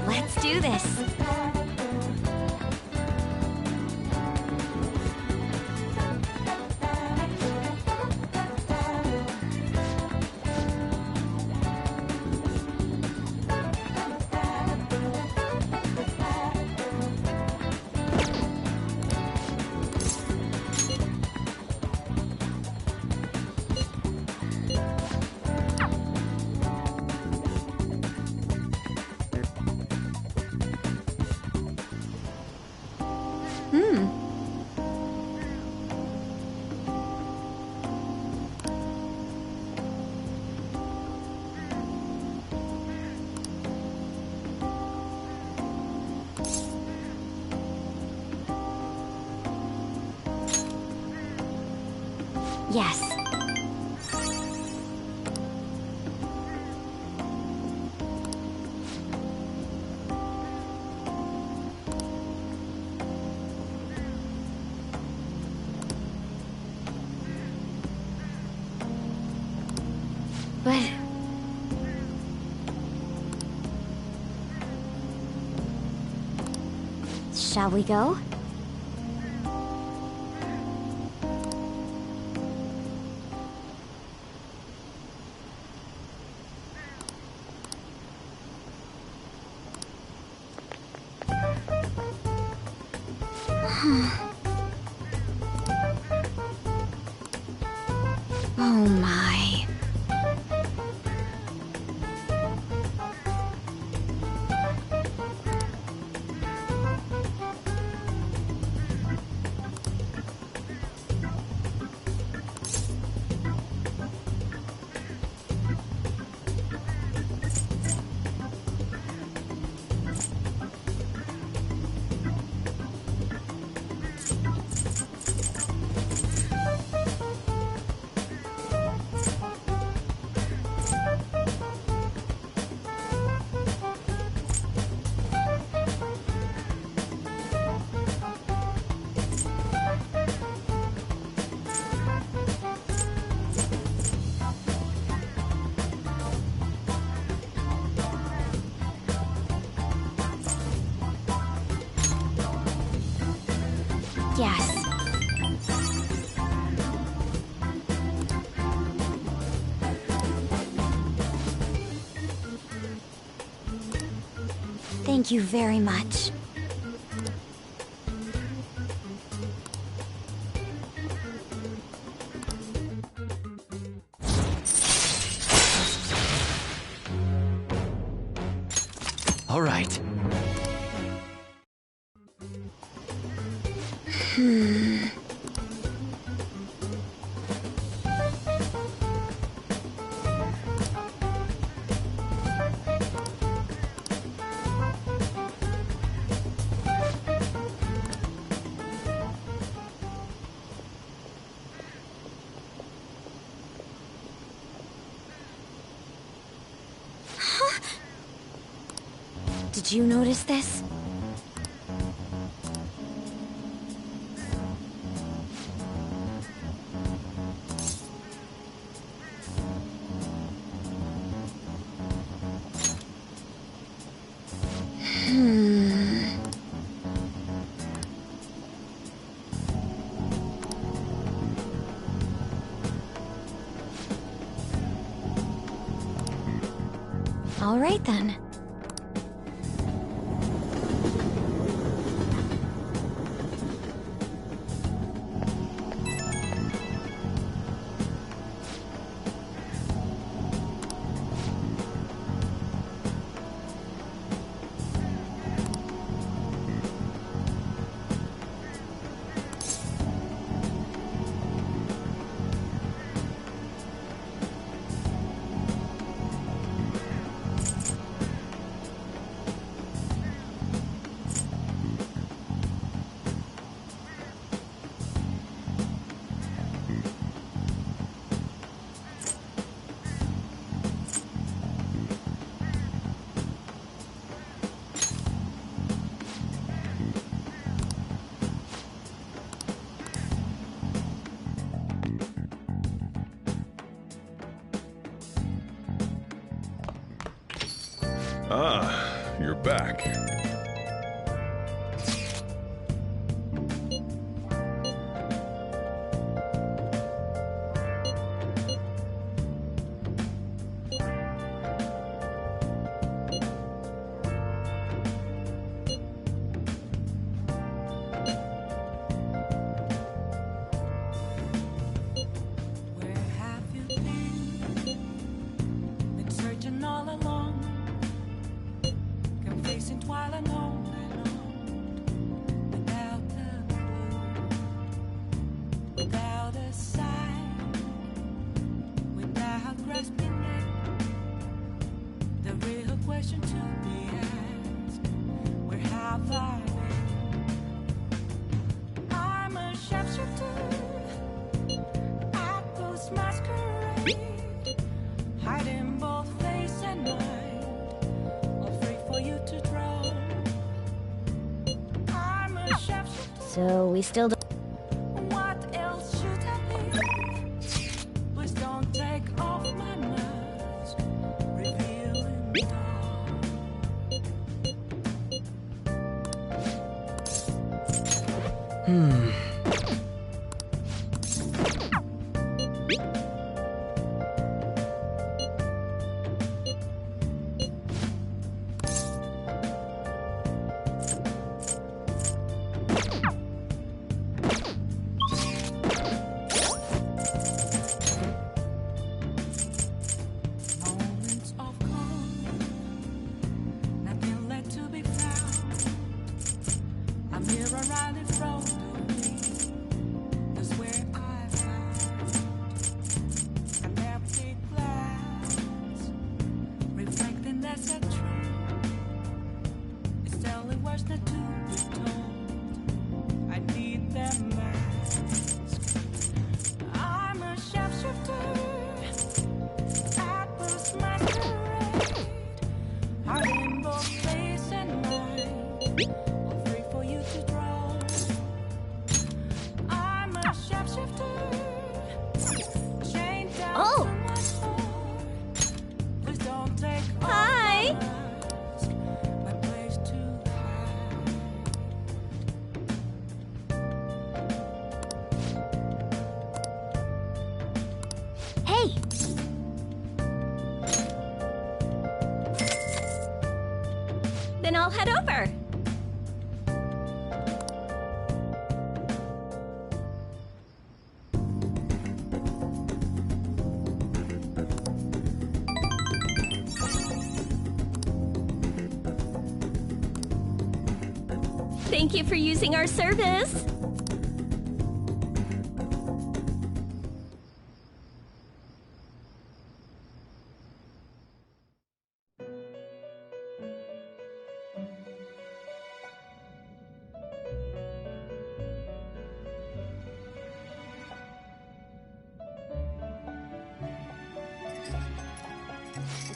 Let's do this. Yes. But... shall we go? Oh my. Yes. Thank you very much. All right. Did you notice this? All right then. Ah, you're back. So we still don't... What else should I be? Please don't take off my mask, revealing Hmm. moments of calm, nothing left to be found. A mirror right in front of me, that's where I found an empty glass, reflecting that's a truth. It's telling words not to be told. I need that mask. I'm a shapeshifter. Apples masquerade, heart in both face and mind, all free for you to draw. I'm a shapeshifter, chained down Oh. to my heart. Please don't take off Hi. my mask, my place to hide. Hey! Then I'll head over. Thank you for using our service.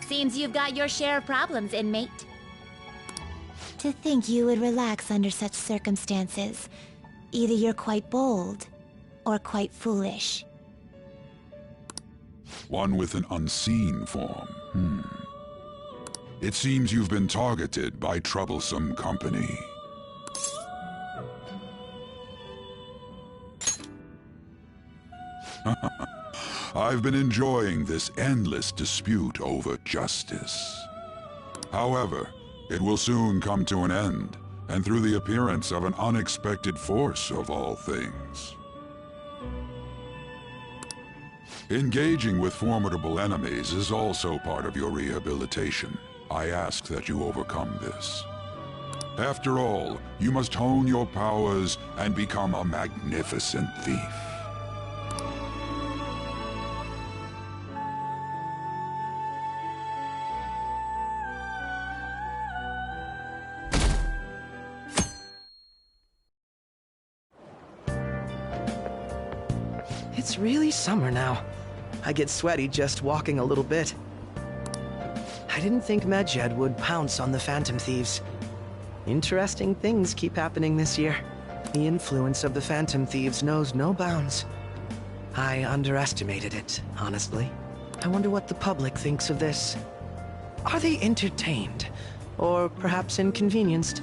Seems you've got your share of problems, inmate. To think you would relax under such circumstances. Either you're quite bold, or quite foolish. One with an unseen form. It seems you've been targeted by troublesome company. I've been enjoying this endless dispute over justice. However, it will soon come to an end, and through the appearance of an unexpected force of all things. Engaging with formidable enemies is also part of your rehabilitation. I ask that you overcome this. After all, you must hone your powers and become a magnificent thief. It's really summer now. I get sweaty just walking a little bit. I didn't think Medjed would pounce on the Phantom Thieves. Interesting things keep happening this year. The influence of the Phantom Thieves knows no bounds. I underestimated it, honestly. I wonder what the public thinks of this. Are they entertained Or perhaps inconvenienced.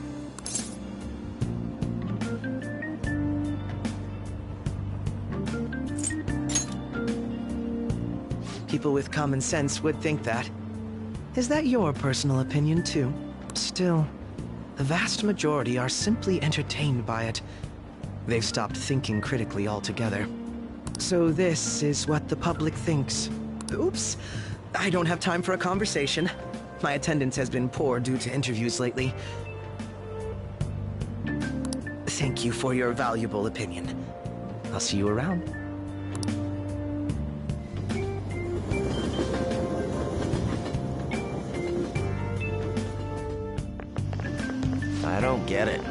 People with common sense would think that. Is that your personal opinion, too? Still, the vast majority are simply entertained by it. They've stopped thinking critically altogether. So this is what the public thinks. Oops, I don't have time for a conversation. My attendance has been poor due to interviews lately. Thank you for your valuable opinion. I'll see you around. I don't get it.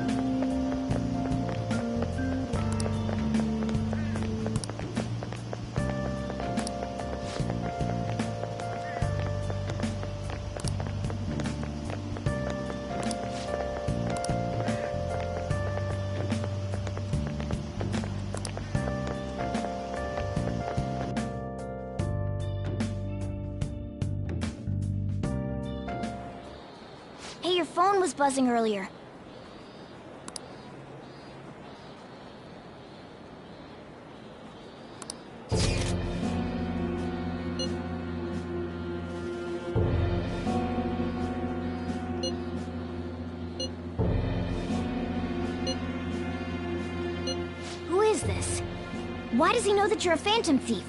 Hey, your phone was buzzing earlier. Who is this? Why does he know that you're a Phantom Thief?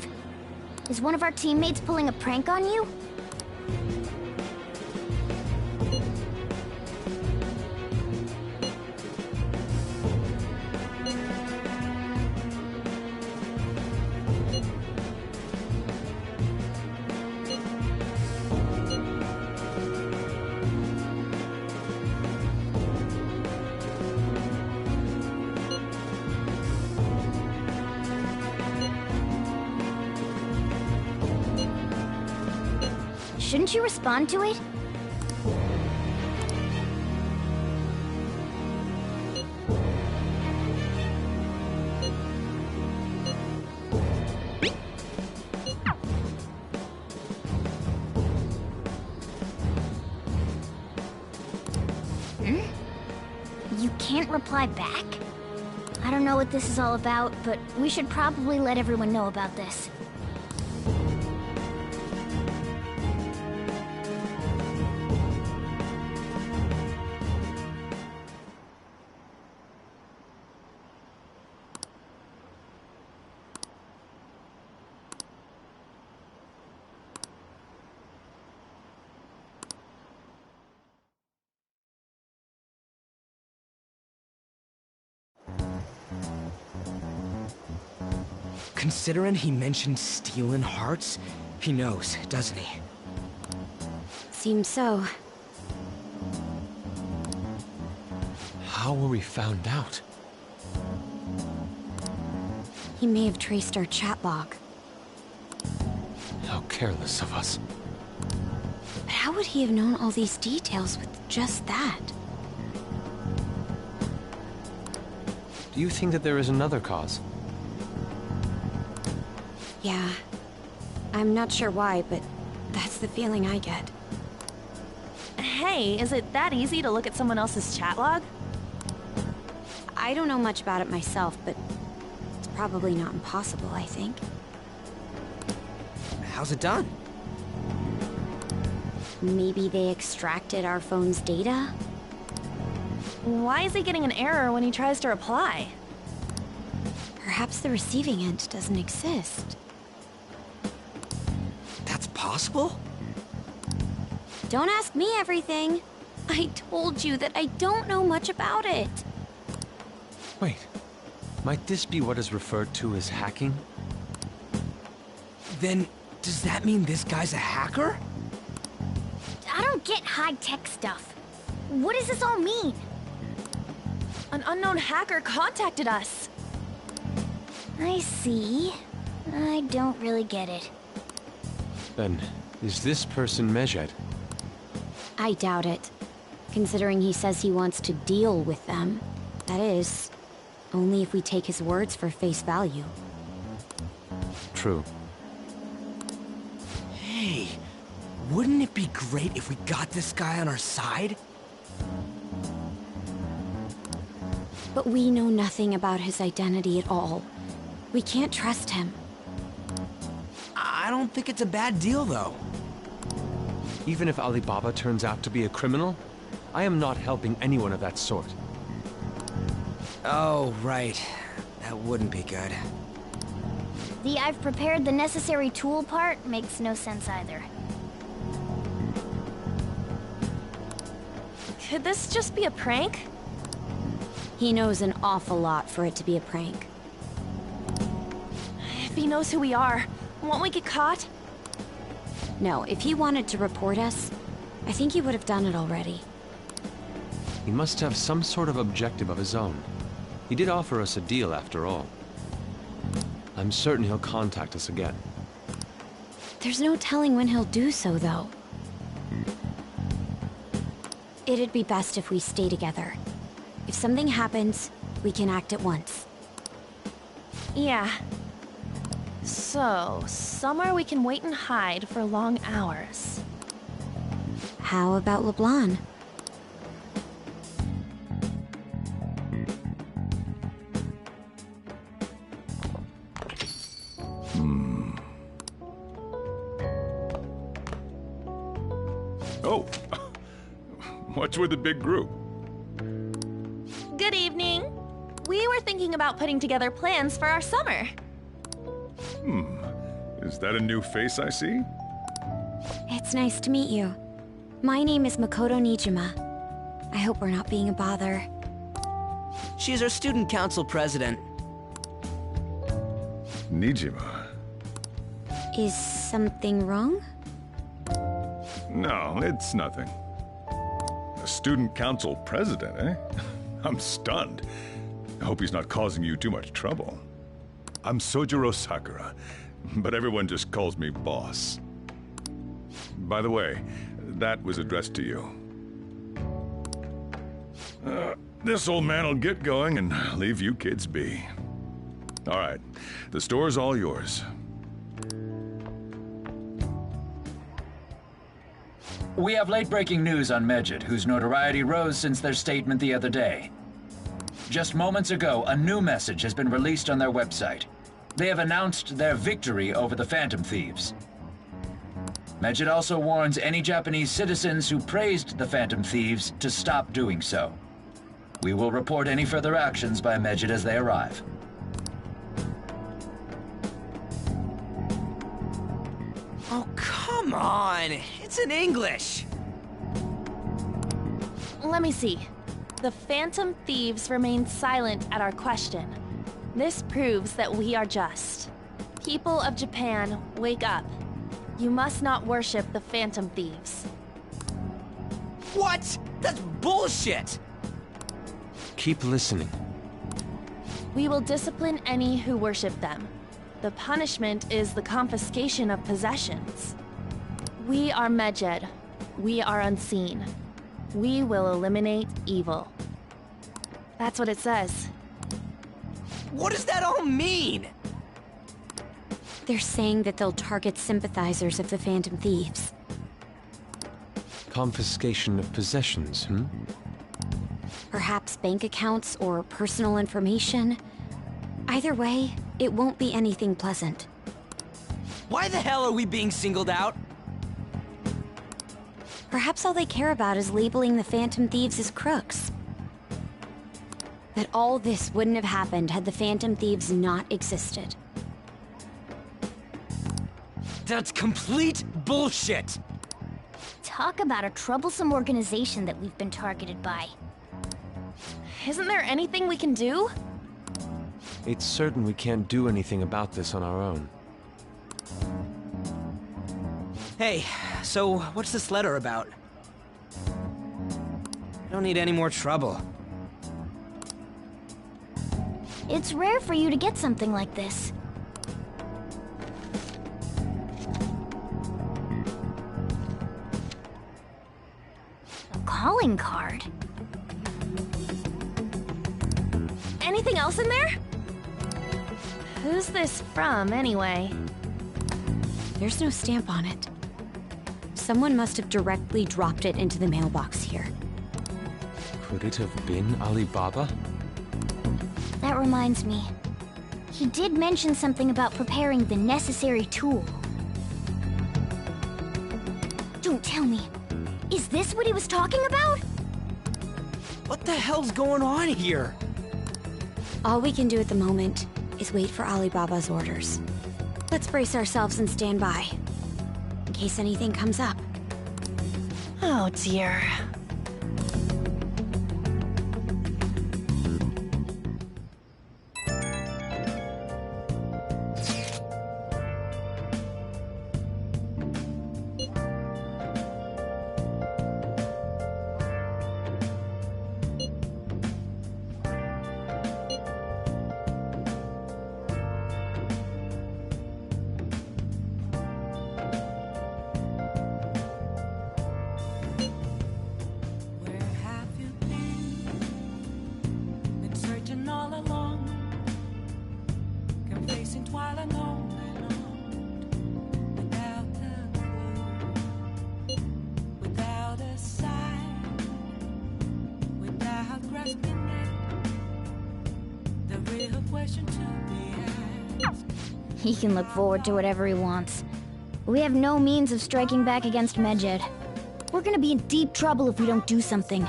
Is one of our teammates pulling a prank on you? Shouldn't you respond to it? You can't reply back? I don't know what this is all about, but we should probably let everyone know about this. Considering he mentioned stealing hearts, he knows, doesn't he? Seems so. How were we found out? He may have traced our chat log. How careless of us. But how would he have known all these details with just that? Do you think that there is another cause? Yeah. I'm not sure why, but that's the feeling I get. Hey, is it that easy to look at someone else's chat log? I don't know much about it myself, but it's probably not impossible, I think. How's it done? Maybe they extracted our phone's data? Why is he getting an error when he tries to reply? Perhaps the receiving end doesn't exist. That's possible? Don't ask me everything. I told you that I don't know much about it. Wait. Might this be what is referred to as hacking? Then, does that mean this guy's a hacker? I don't get high-tech stuff. What does this all mean? An unknown hacker contacted us. I see. I don't really get it. Then, is this person Medjed? I doubt it. Considering he says he wants to deal with them. That is, only if we take his words for face value. True. Hey, wouldn't it be great if we got this guy on our side? But we know nothing about his identity at all. We can't trust him. I don't think it's a bad deal, though. Even if Alibaba turns out to be a criminal, I am not helping anyone of that sort. Oh, right. That wouldn't be good. The "I've prepared the necessary tool" part makes no sense either. Could this just be a prank? He knows an awful lot for it to be a prank. If he knows who we are, won't we get caught? No, if he wanted to report us, I think he would have done it already. He must have some sort of objective of his own. He did offer us a deal after all. I'm certain he'll contact us again. There's no telling when he'll do so, though. It'd be best if we stay together. If something happens, we can act at once. Yeah. So, somewhere we can wait and hide for long hours. How about LeBlanc? Oh, what's with the big group? Good evening. We were thinking about putting together plans for our summer. Is that a new face I see? It's nice to meet you. My name is Makoto Nijima. I hope we're not being a bother. She's our student council president. Nijima. Is something wrong? No, it's nothing. A student council president, eh? I'm stunned. I hope he's not causing you too much trouble. I'm Sojiro Sakura, but everyone just calls me boss. By the way, that was addressed to you. This old man will get going and leave you kids be. All right, the store's all yours. We have late-breaking news on Medjed, whose notoriety rose since their statement the other day. Just moments ago, a new message has been released on their website. They have announced their victory over the Phantom Thieves. Medjed also warns any Japanese citizens who praised the Phantom Thieves to stop doing so. We will report any further actions by Medjed as they arrive. Oh, come on! It's in English! Let me see. The Phantom Thieves remain silent at our question. This proves that we are just. People of Japan, wake up. You must not worship the Phantom Thieves. What? That's bullshit! Keep listening. We will discipline any who worship them. The punishment is the confiscation of possessions. We are Medjed. We are unseen. We will eliminate evil. That's what it says. What does that all mean? They're saying that they'll target sympathizers of the Phantom Thieves. Confiscation of possessions, Perhaps bank accounts or personal information. Either way, it won't be anything pleasant. Why the hell are we being singled out? Perhaps all they care about is labeling the Phantom Thieves as crooks. That all this wouldn't have happened had the Phantom Thieves not existed. That's complete bullshit! Talk about a troublesome organization that we've been targeted by. Isn't there anything we can do? It's certain we can't do anything about this on our own. Hey, so what's this letter about? I don't need any more trouble. It's rare for you to get something like this. A calling card? Anything else in there? Who's this from, anyway? There's no stamp on it. Someone must have directly dropped it into the mailbox here. Could it have been Alibaba? That reminds me. He did mention something about preparing the necessary tool. Don't tell me. Is this what he was talking about? What the hell's going on here? All we can do at the moment is wait for Alibaba's orders. Let's brace ourselves and stand by, in case anything comes up. Oh dear. Where have you been? Been searching all along, confessing while alone and on, without a clue, without a sign, without grasping it. The real question to be asked. He can look forward to whatever he wants. We have no means of striking back against Medjed. We're gonna be in deep trouble if we don't do something.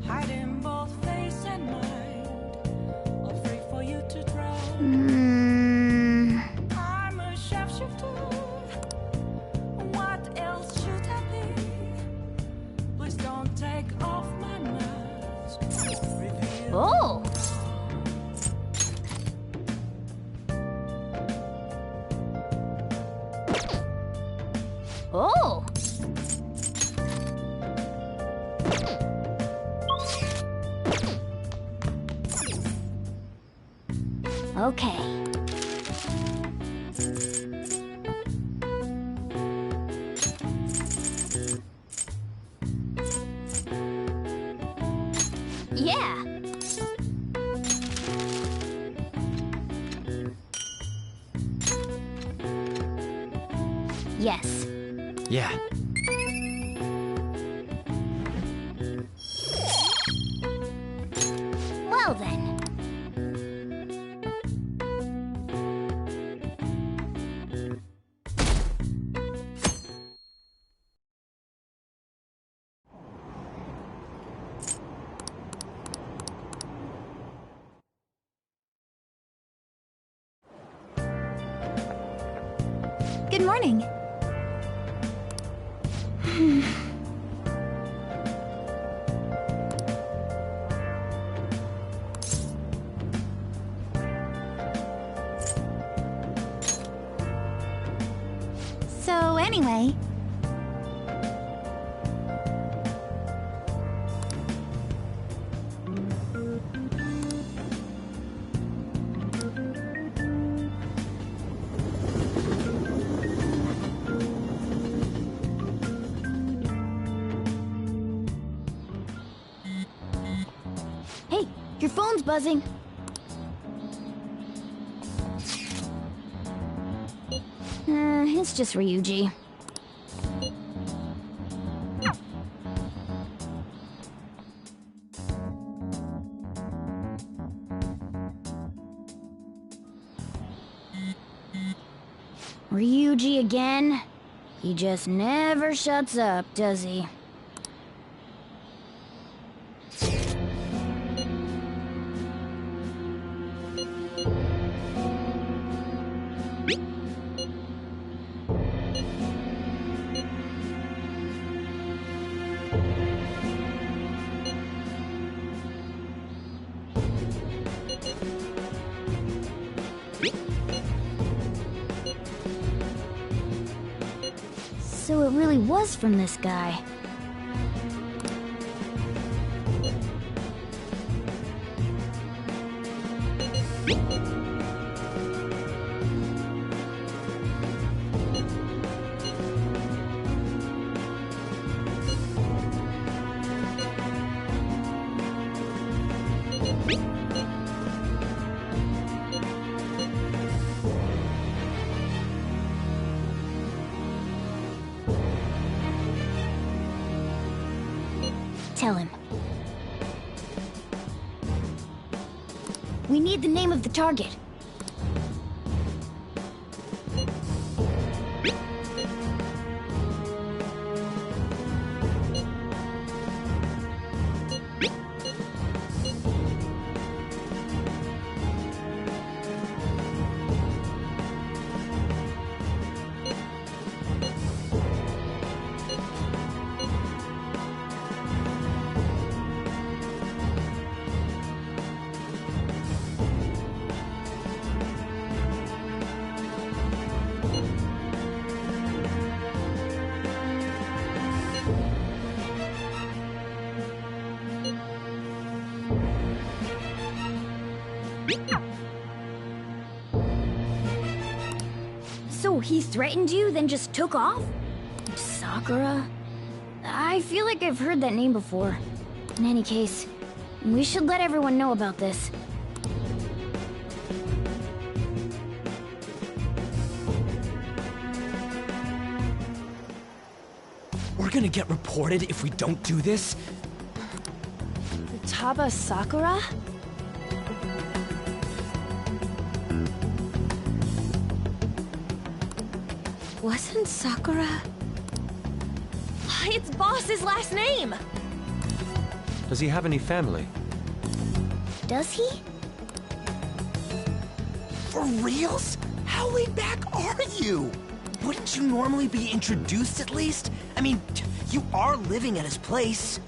Hiding both face and mind, afraid for you to drown. I'm a shapeshifter. What else should I be? Please don't take off my mask. Reveal Oh! Oh! Okay. Yeah. Yes. Yeah. Well then. Good morning. So anyway, Hey, your phone's buzzing. It's just Ryuji. Ryuji again? He just never shuts up, does he? So it really was from this guy. Tell him. We need the name of the target. So he threatened you, then just took off? Sakura? I feel like I've heard that name before. In any case, we should let everyone know about this. We're gonna get reported if we don't do this? Futaba Sakura? Wasn't Sakura... It's Boss's last name! Does he have any family? Does he? For reals? How laid back are you? Wouldn't you normally be introduced at least? I mean, you are living at his place.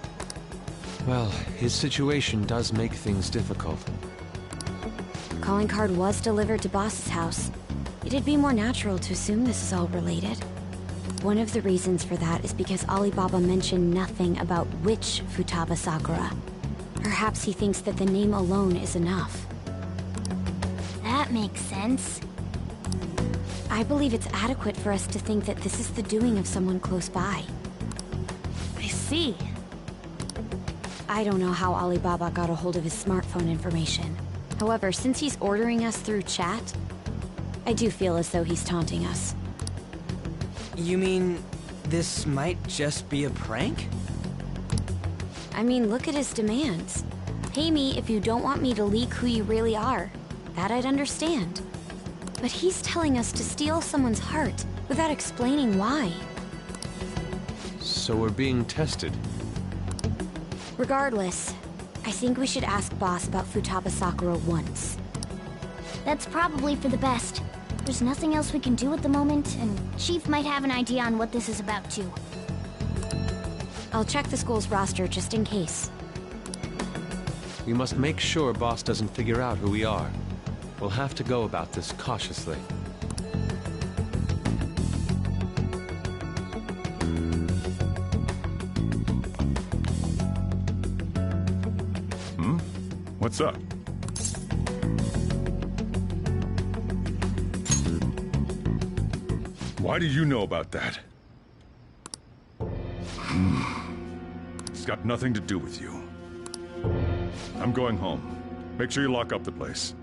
Well, his situation does make things difficult. Calling card was delivered to Boss's house. It'd be more natural to assume this is all related. One of the reasons for that is because Alibaba mentioned nothing about which Futaba Sakura. Perhaps he thinks that the name alone is enough. That makes sense. I believe it's adequate for us to think that this is the doing of someone close by. I see. I don't know how Alibaba got a hold of his smartphone information. However, since he's ordering us through chat, I do feel as though he's taunting us. You mean, this might just be a prank? I mean, look at his demands. Pay me if you don't want me to leak who you really are. That I'd understand. But he's telling us to steal someone's heart without explaining why. So we're being tested. Regardless, I think we should ask Boss about Futaba Sakura once. That's probably for the best. There's nothing else we can do at the moment, and Chief might have an idea on what this is about too. I'll check the school's roster just in case. We must make sure Boss doesn't figure out who we are. We'll have to go about this cautiously. What's up? Why do you know about that? It's got nothing to do with you. I'm going home. Make sure you lock up the place.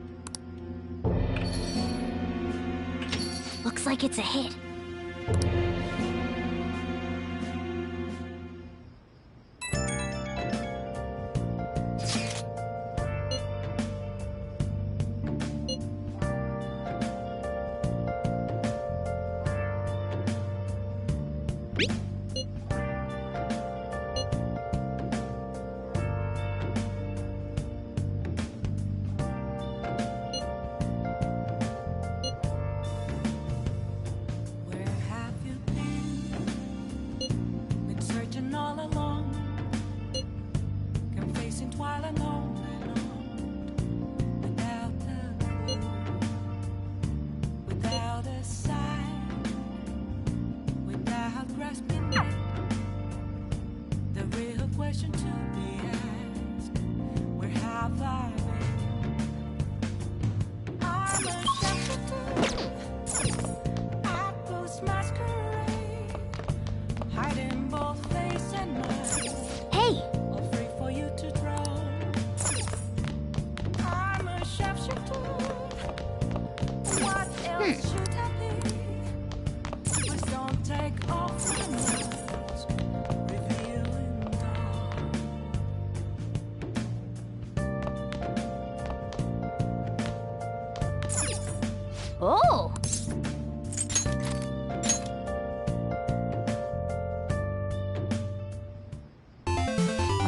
Looks like it's a hit. Grasping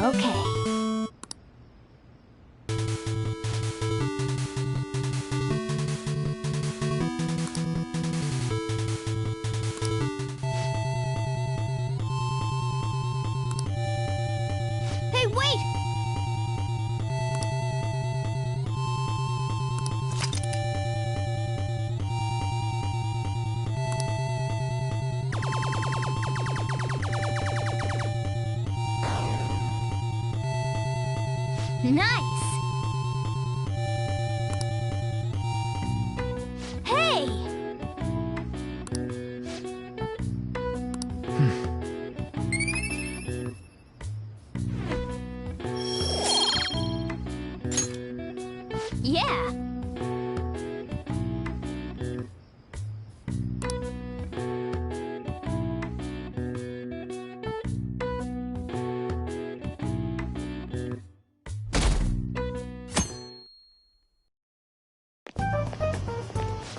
Okay. Hey, wait! Nice! Hey! Yeah!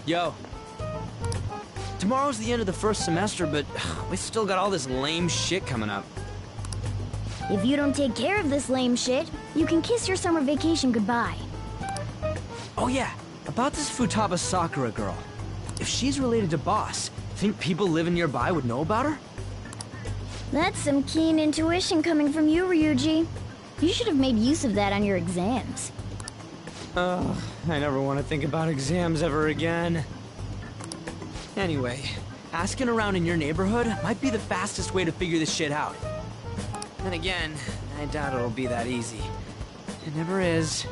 Yo. Tomorrow's the end of the first semester, but we still got all this lame shit coming up. If you don't take care of this lame shit, you can kiss your summer vacation goodbye. Oh yeah, about this Futaba Sakura girl. If she's related to Boss, think people living nearby would know about her? That's some keen intuition coming from you, Ryuji. You should have made use of that on your exams. Ugh, I never want to think about exams ever again. Anyway, asking around in your neighborhood might be the fastest way to figure this shit out. Then again, I doubt it'll be that easy. It never is.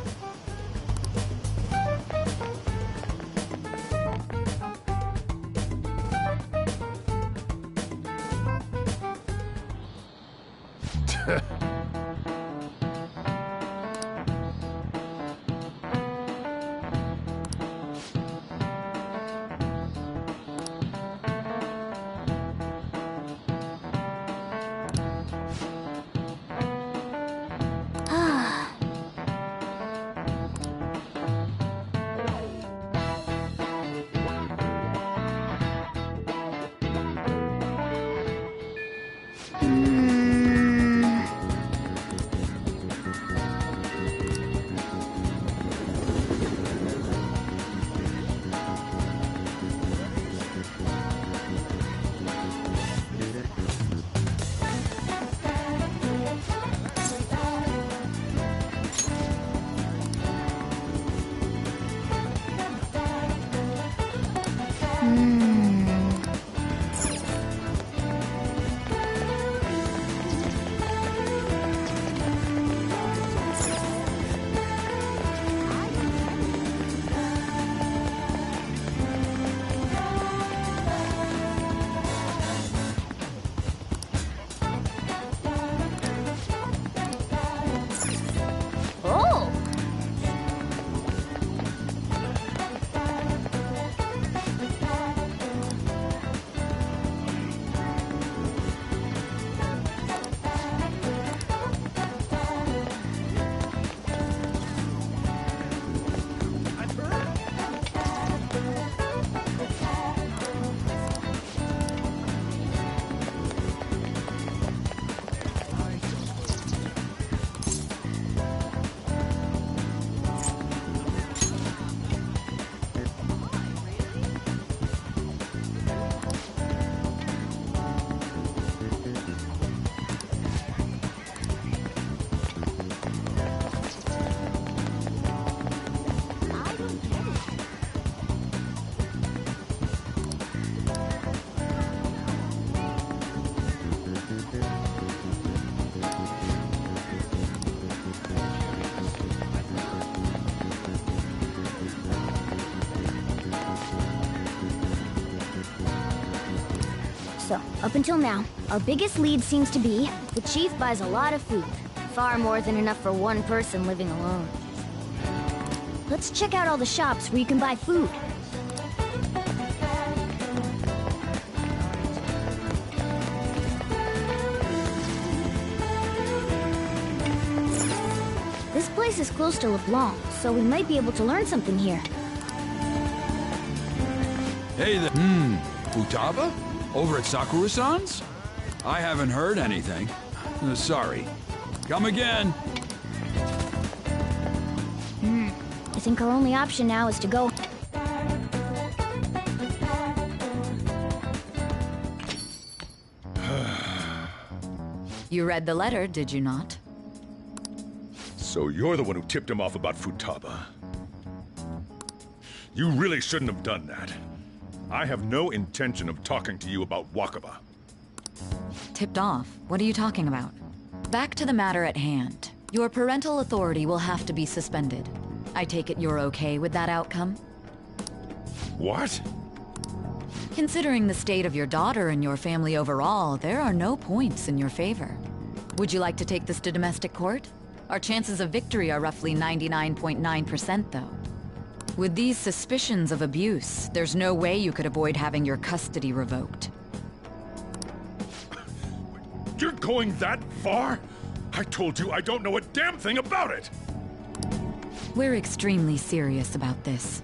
So, up until now, our biggest lead seems to be the chief buys a lot of food. Far more than enough for one person living alone. Let's check out all the shops where you can buy food. This place is close to LeBlanc, so we might be able to learn something here. Hey there. Futaba? Over at Sakura-san's? I haven't heard anything. Sorry. Come again. I think our only option now is to go. You read the letter, did you not? So you're the one who tipped him off about Futaba. You really shouldn't have done that. I have no intention of talking to you about Wakaba. Tipped off? What are you talking about? Back to the matter at hand. Your parental authority will have to be suspended. I take it you're okay with that outcome? What? Considering the state of your daughter and your family overall, there are no points in your favor. Would you like to take this to domestic court? Our chances of victory are roughly 99.9%, though. With these suspicions of abuse, there's no way you could avoid having your custody revoked. You're going that far? I told you I don't know a damn thing about it! We're extremely serious about this.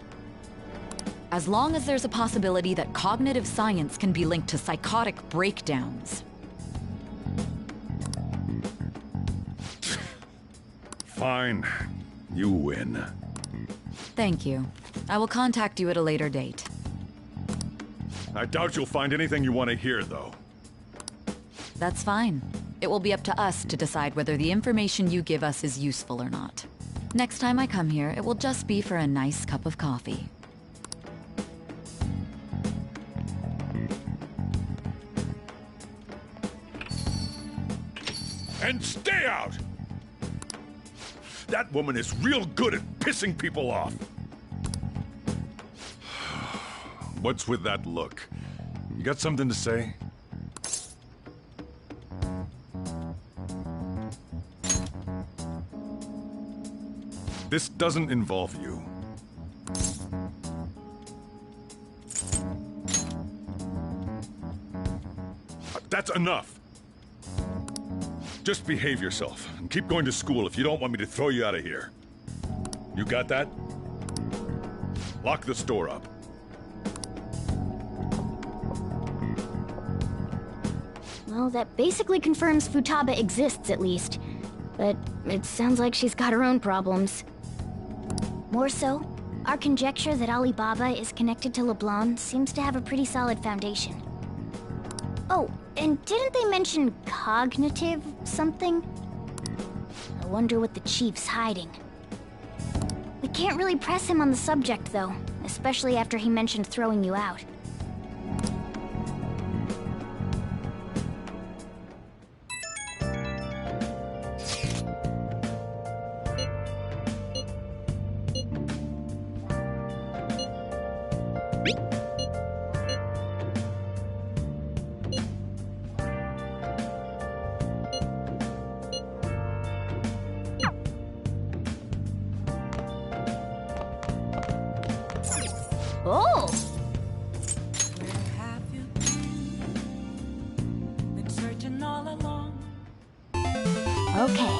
As long as there's a possibility that cognitive science can be linked to psychotic breakdowns. Fine. You win. Thank you. I will contact you at a later date. I doubt you'll find anything you want to hear, though. That's fine. It will be up to us to decide whether the information you give us is useful or not. Next time I come here, it will just be for a nice cup of coffee. And stay out! That woman is real good at pissing people off. What's with that look? You got something to say? This doesn't involve you. That's enough. Just behave yourself, and keep going to school if you don't want me to throw you out of here. You got that? Lock the store up. Well, that basically confirms Futaba exists, at least. But it sounds like she's got her own problems. More so, our conjecture that Alibaba is connected to LeBlanc seems to have a pretty solid foundation. Oh, and didn't they mention cognitive something? I wonder what the chief's hiding. We can't really press him on the subject, though, especially after he mentioned throwing you out. Oh! Where have you been searching all along? Okay.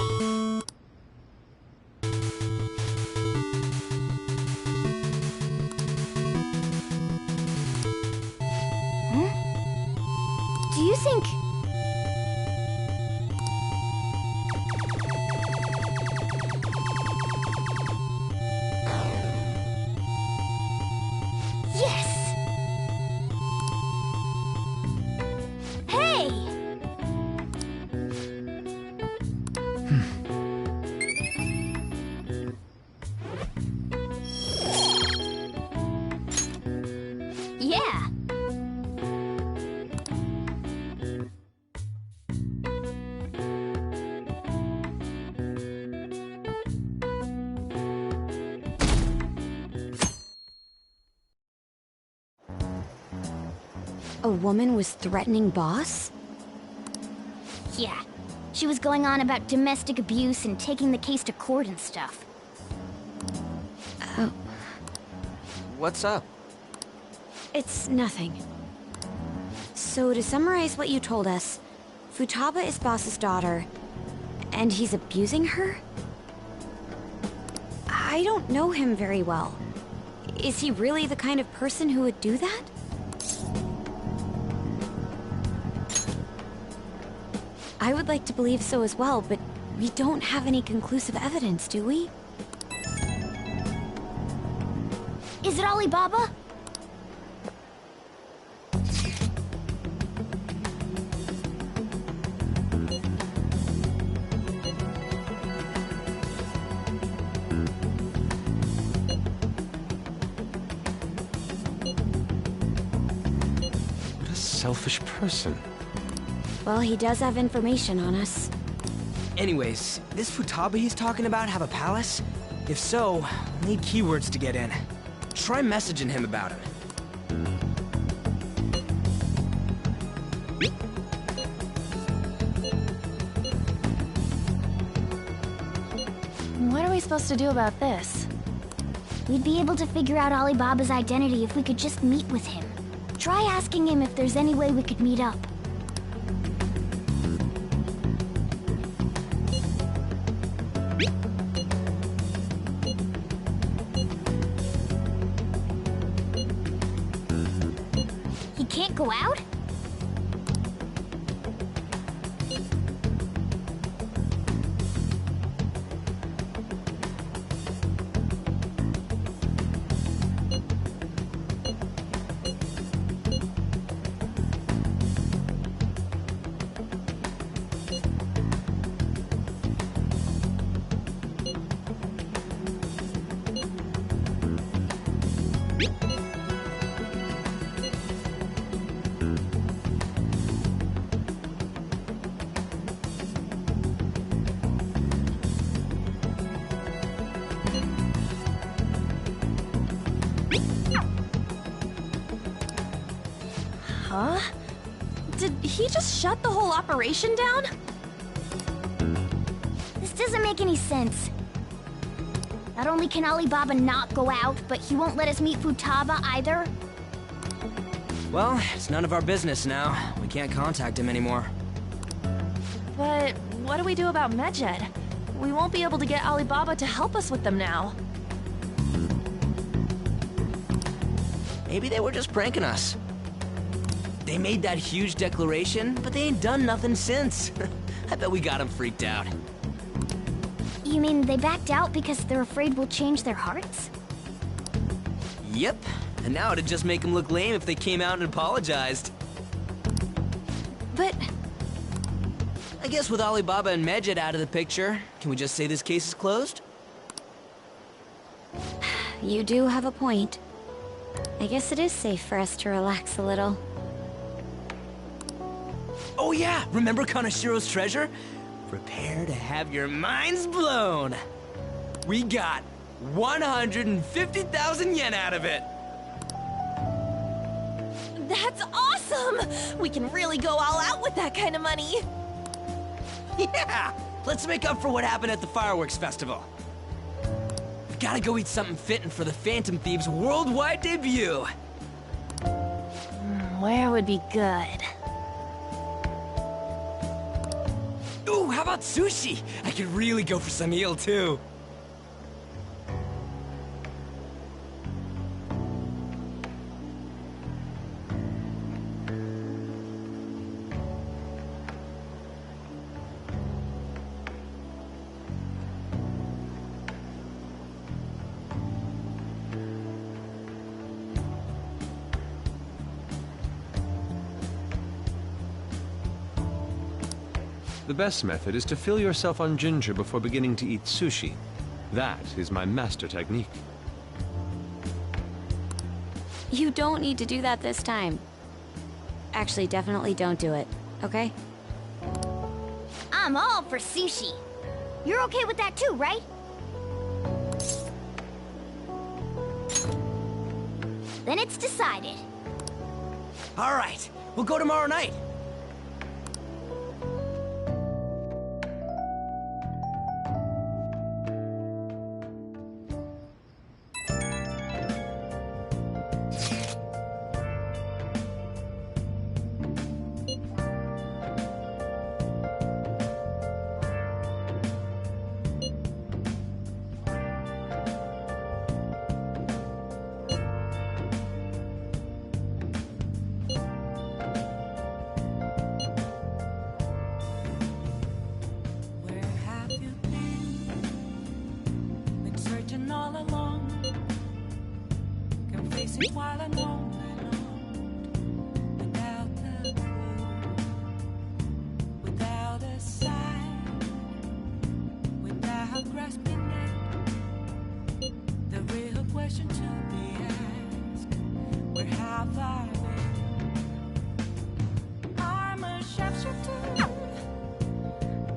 Do you think... Yes! Hey! Yeah! A woman was threatening Boss? Yeah. She was going on about domestic abuse and taking the case to court and stuff. Oh. What's up? It's nothing. So to summarize what you told us, Futaba is Boss's daughter, and he's abusing her? I don't know him very well. Is he really the kind of person who would do that? I would like to believe so as well, but We don't have any conclusive evidence, do we? Is it Alibaba? What a selfish person. Well, he does have information on us. Anyways, this Futaba he's talking about have a palace? If so, we'll need keywords to get in. Try messaging him about it. What are we supposed to do about this? We'd be able to figure out Alibaba's identity if we could just meet with him. Try asking him if there's any way we could meet up. He can't go out? Huh? Did he just shut the whole operation down? This doesn't make any sense. Not only can Alibaba not go out, but he won't let us meet Futaba either. Well, it's none of our business now. We can't contact him anymore. But what do we do about Medjed? We won't be able to get Alibaba to help us with them now. Maybe they were just pranking us. They made that huge declaration, but they ain't done nothing since. I bet we got them freaked out. You mean they backed out because they're afraid we'll change their hearts? Yep, and now it'd just make them look lame if they came out and apologized. But... I guess with Alibaba and Medjed out of the picture, can we just say this case is closed? You do have a point. I guess it is safe for us to relax a little. Oh yeah, remember Kanashiro's treasure? Prepare to have your minds blown. We got 150,000 yen out of it. That's awesome! We can really go all out with that kind of money. Yeah! Let's make up for what happened at the fireworks festival. We gotta go eat something fitting for the Phantom Thieves' worldwide debut. Where would be good? Ooh, how about sushi? I could really go for some eel, too. The best method is to fill yourself on ginger before beginning to eat sushi. That is my master technique. You don't need to do that this time. Actually, definitely don't do it, okay? I'm all for sushi. You're okay with that too, right? Then it's decided. All right, we'll go tomorrow night. Dancing while I'm lonely, without the moon, without a sign, without grasping it. The real question to be asked: where have I been? I'm a sharpshooter,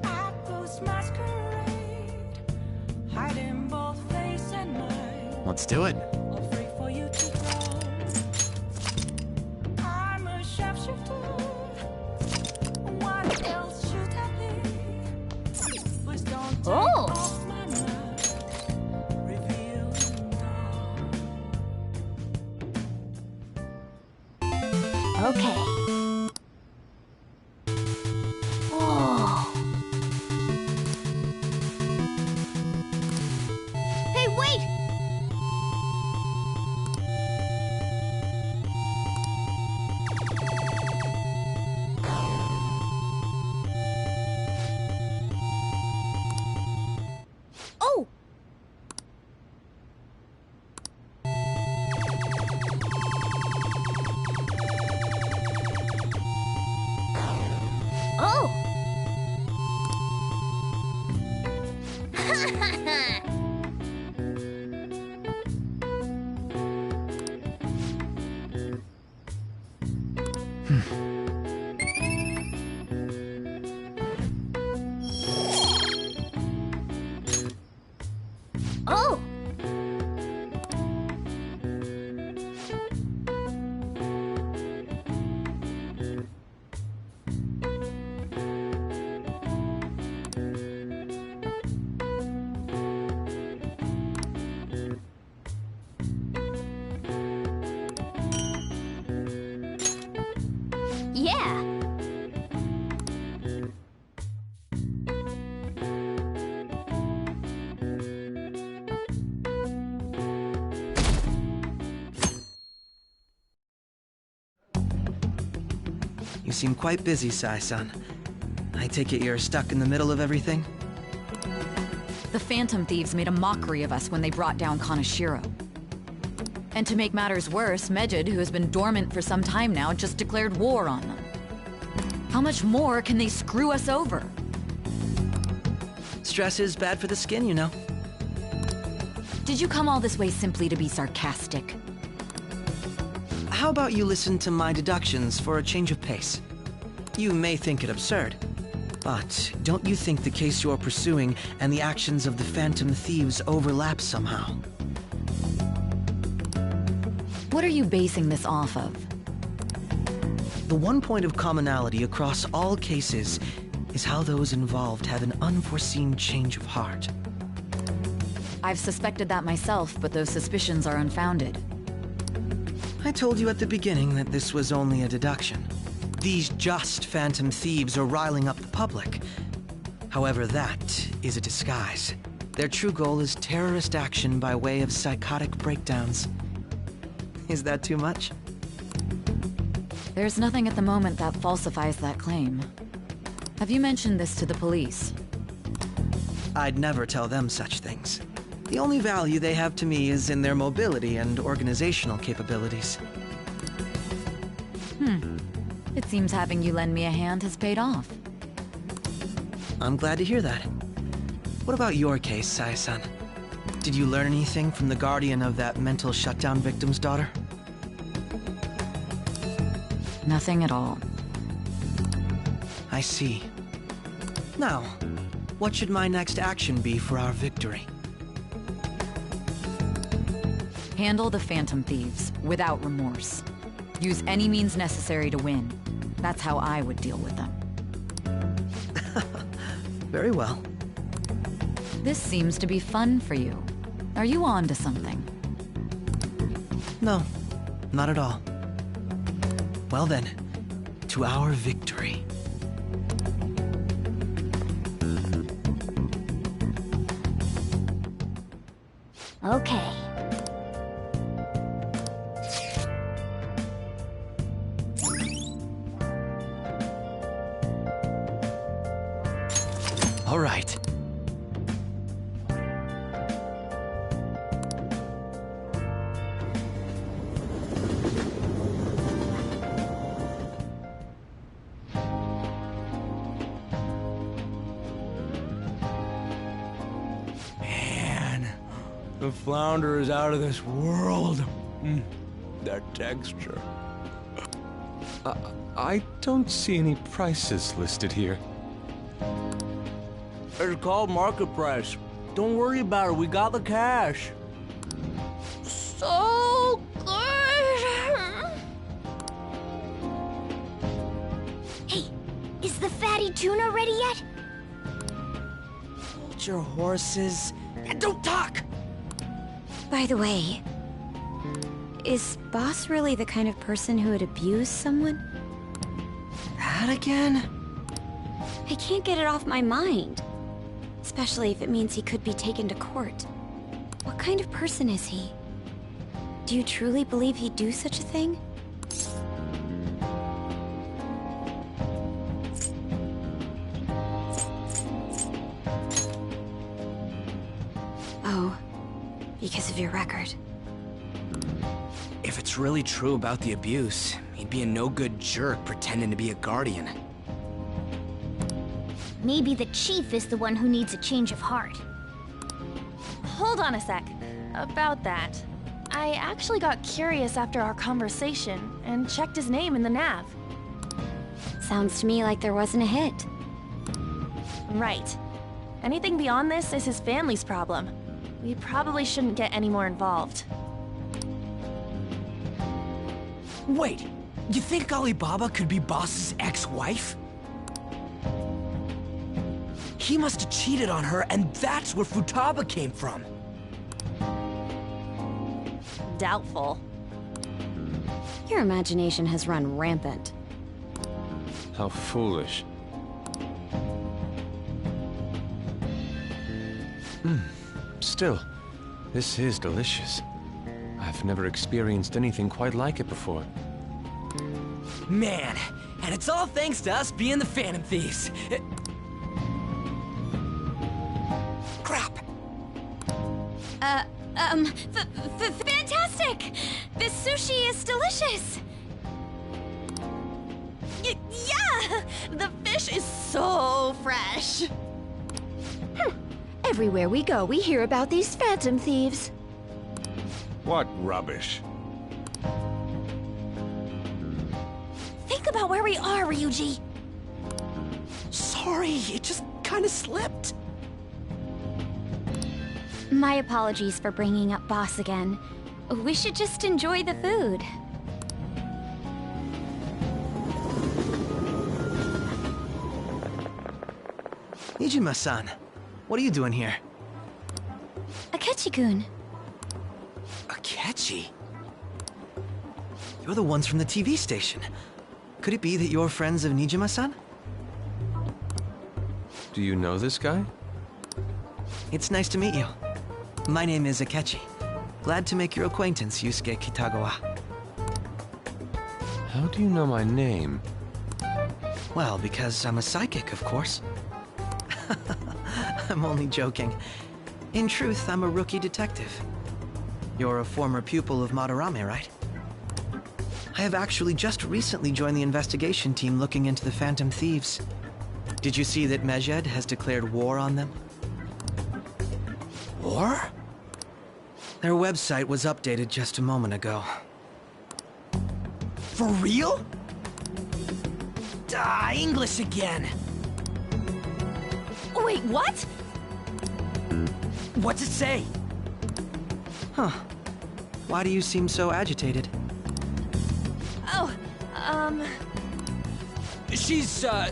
I ghost masquerade, hiding both face and mind. Let's do it. All free for you to go. I'm a sharpshooter. What else should I be? Please don't take off my mind. Reveal all. Okay. Whoa. Hey, wait! Oh! Oh! Oh! Yeah! You seem quite busy, Sai-san. I take it you're stuck in the middle of everything? The Phantom Thieves made a mockery of us when they brought down Kaneshiro. And to make matters worse, Medjed, who has been dormant for some time now, just declared war on them. How much more can they screw us over? Stress is bad for the skin, you know. Did you come all this way simply to be sarcastic? How about you listen to my deductions for a change of pace? You may think it absurd, but don't you think the case you're pursuing and the actions of the Phantom Thieves overlap somehow? What are you basing this off of? The one point of commonality across all cases is how those involved have an unforeseen change of heart. I've suspected that myself, but those suspicions are unfounded. I told you at the beginning that this was only a deduction. These just Phantom Thieves are riling up the public. However, that is a disguise. Their true goal is terrorist action by way of psychotic breakdowns. Is that too much? There's nothing at the moment that falsifies that claim. Have you mentioned this to the police? I'd never tell them such things. The only value they have to me is in their mobility and organizational capabilities. It seems having you lend me a hand has paid off. I'm glad to hear that. What about your case, Sai-san? Did you learn anything from the guardian of that mental shutdown victim's daughter? Nothing at all. I see. Now, what should my next action be for our victory? Handle the Phantom Thieves without remorse. Use any means necessary to win. That's how I would deal with them. Very well. This seems to be fun for you. Are you on to something? No, not at all. Well then, to our victory. Okay. All right. The flounder is out of this world. That texture. I don't see any prices listed here. It's called market price. Don't worry about it, we got the cash. So good! Hey, is the fatty tuna ready yet? Hold your horses and don't talk! By the way, is Boss really the kind of person who would abuse someone? That again? I can't get it off my mind. Especially if it means he could be taken to court. What kind of person is he? Do you truly believe he'd do such a thing? Oh, because of your record. If it's really true about the abuse, he'd be a no-good jerk pretending to be a guardian. Maybe the chief is the one who needs a change of heart. Hold on a sec. About that. I actually got curious after our conversation and checked his name in the nav. Sounds to me like there wasn't a hit. Right. Anything beyond this is his family's problem. We probably shouldn't get any more involved. Wait, you think Alibaba could be Boss's ex-wife? He must have cheated on her, and that's where Futaba came from. Doubtful. Your imagination has run rampant. How foolish. Still, this is delicious. I've never experienced anything quite like it before. Man, and it's all thanks to us being the Phantom Thieves. Crap! Fantastic! This sushi is delicious! Yeah! The fish is so fresh! Everywhere we go, we hear about these Phantom Thieves. What rubbish. Think about where we are, Ryuji. Sorry, it just kind of slipped. My apologies for bringing up Boss again. We should just enjoy the food. Nijima-san, what are you doing here? Akechi-kun. Akechi? You're the ones from the TV station. Could it be that you're friends of Nijima-san? Do you know this guy? It's nice to meet you. My name is Akechi. Glad to make your acquaintance, Yusuke Kitagawa. How do you know my name? Well, because I'm a psychic, of course. I'm only joking. In truth, I'm a rookie detective. You're a former pupil of Madarame, right? I have actually just recently joined the investigation team looking into the Phantom Thieves. Did you see that Medjed has declared war on them? War? Their website was updated just a moment ago. For real? English again. Wait, what? What's it say? Huh. Why do you seem so agitated? Oh, She's, a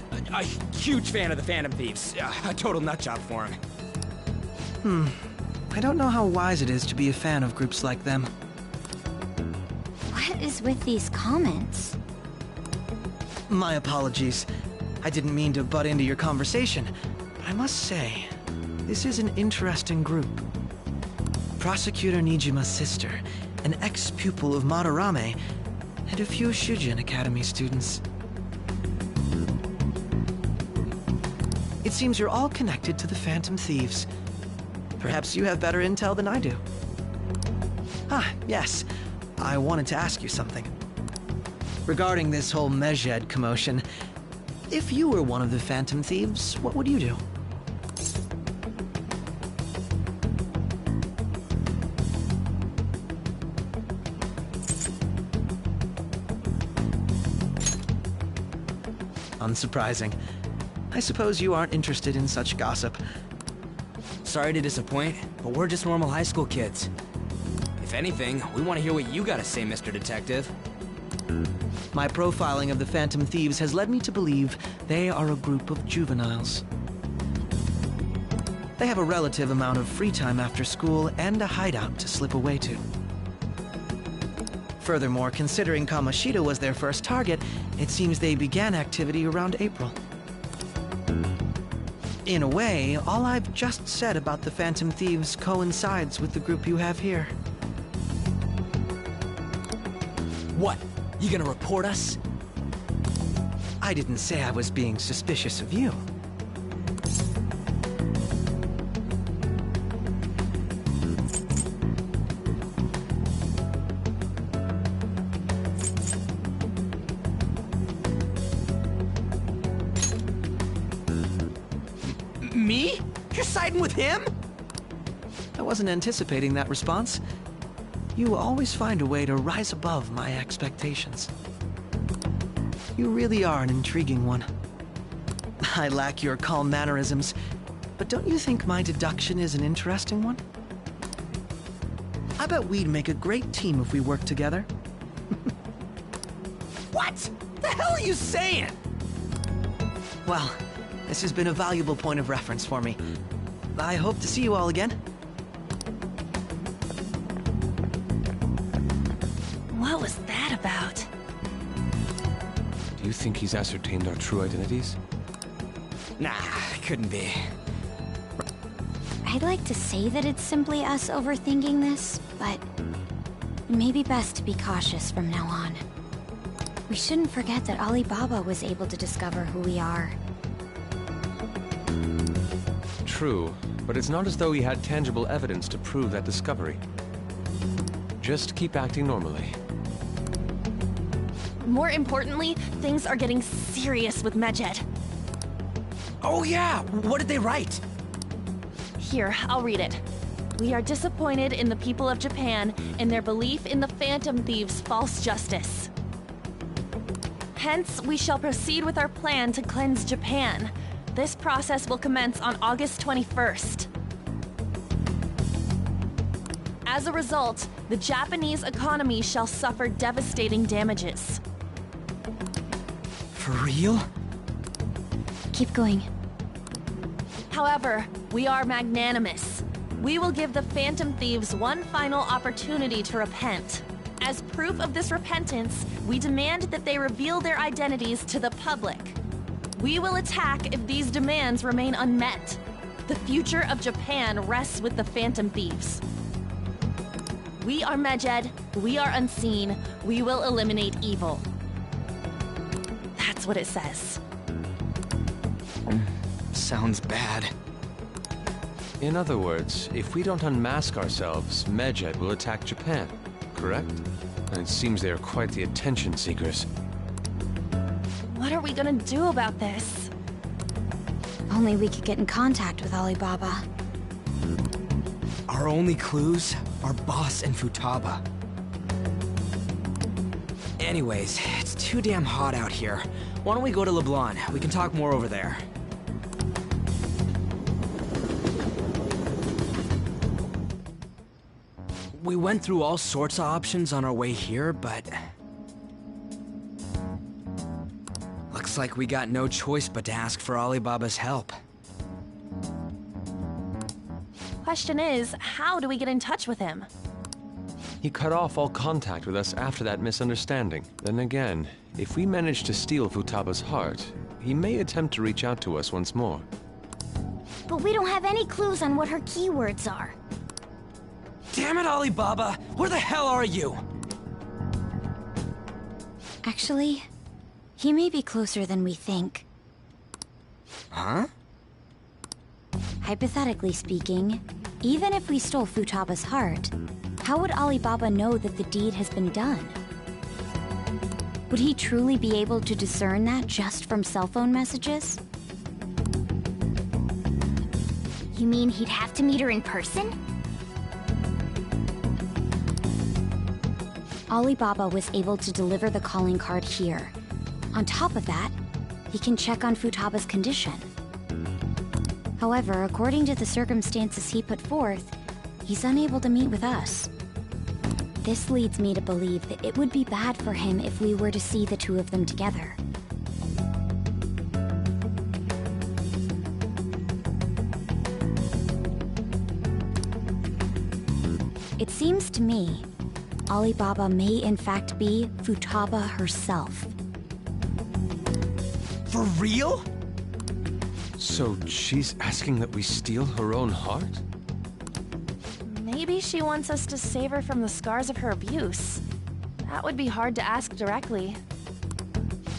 huge fan of the Phantom Thieves. A total nutjob for him. I don't know how wise it is to be a fan of groups like them. What is with these comments? My apologies. I didn't mean to butt into your conversation, but I must say, this is an interesting group. Prosecutor Nijima's sister, an ex-pupil of Madarame, and a few Shujin Academy students. It seems you're all connected to the Phantom Thieves. Perhaps you have better intel than I do. Ah, yes. I wanted to ask you something. Regarding this whole Medjed commotion, if you were one of the Phantom Thieves, what would you do? Unsurprising. I suppose you aren't interested in such gossip. Sorry to disappoint, but we're just normal high school kids. If anything, we want to hear what you gotta say, Mr. Detective. My profiling of the Phantom Thieves has led me to believe they are a group of juveniles. They have a relative amount of free time after school and a hideout to slip away to. Furthermore, considering Kamoshida was their first target, it seems they began activity around April. In a way, all I've just said about the Phantom Thieves coincides with the group you have here. What? You gonna report us? I didn't say I was being suspicious of you. Me? You're siding with him? I wasn't anticipating that response. You always find a way to rise above my expectations. You really are an intriguing one. I lack your calm mannerisms, but don't you think my deduction is an interesting one? I bet we'd make a great team if we worked together. What? The hell are you saying? Well, this has been a valuable point of reference for me. I hope to see you all again. What was that about? Do you think he's ascertained our true identities? Nah, couldn't be. I'd like to say that it's simply us overthinking this, but it may be best to be cautious from now on. We shouldn't forget that Alibaba was able to discover who we are. True, but it's not as though he had tangible evidence to prove that discovery. Just keep acting normally. More importantly, things are getting serious with Medjed. Oh yeah, what did they write? Here, I'll read it. We are disappointed in the people of Japan in their belief in the Phantom Thieves' false justice. Hence, we shall proceed with our plan to cleanse Japan. This process will commence on August 21st. As a result, the Japanese economy shall suffer devastating damages. For real? Keep going. However, we are magnanimous. We will give the Phantom Thieves one final opportunity to repent. As proof of this repentance, we demand that they reveal their identities to the public. We will attack if these demands remain unmet. The future of Japan rests with the Phantom Thieves. We are Medjed, we are unseen, we will eliminate evil. That's what it says. Sounds bad. In other words, if we don't unmask ourselves, Medjed will attack Japan, correct? And it seems they are quite the attention seekers. What are we gonna do about this? Only we could get in contact with Alibaba. Our only clues are Boss and Futaba. Anyways, it's too damn hot out here. Why don't we go to Leblon? We can talk more over there. We went through all sorts of options on our way here, but... looks like we got no choice but to ask for Alibaba's help. Question is, how do we get in touch with him? He cut off all contact with us after that misunderstanding. Then again, if we manage to steal Futaba's heart, he may attempt to reach out to us once more. But we don't have any clues on what her keywords are. Damn it, Alibaba! Where the hell are you? Actually, he may be closer than we think. Huh? Hypothetically speaking, even if we stole Futaba's heart, how would Alibaba know that the deed has been done? Would he truly be able to discern that just from cell phone messages? You mean he'd have to meet her in person? Alibaba was able to deliver the calling card here. On top of that, he can check on Futaba's condition. However, according to the circumstances he put forth, he's unable to meet with us. This leads me to believe that it would be bad for him if we were to see the two of them together. It seems to me, Alibaba may in fact be Futaba herself. For real? So she's asking that we steal her own heart? Maybe she wants us to save her from the scars of her abuse. That would be hard to ask directly.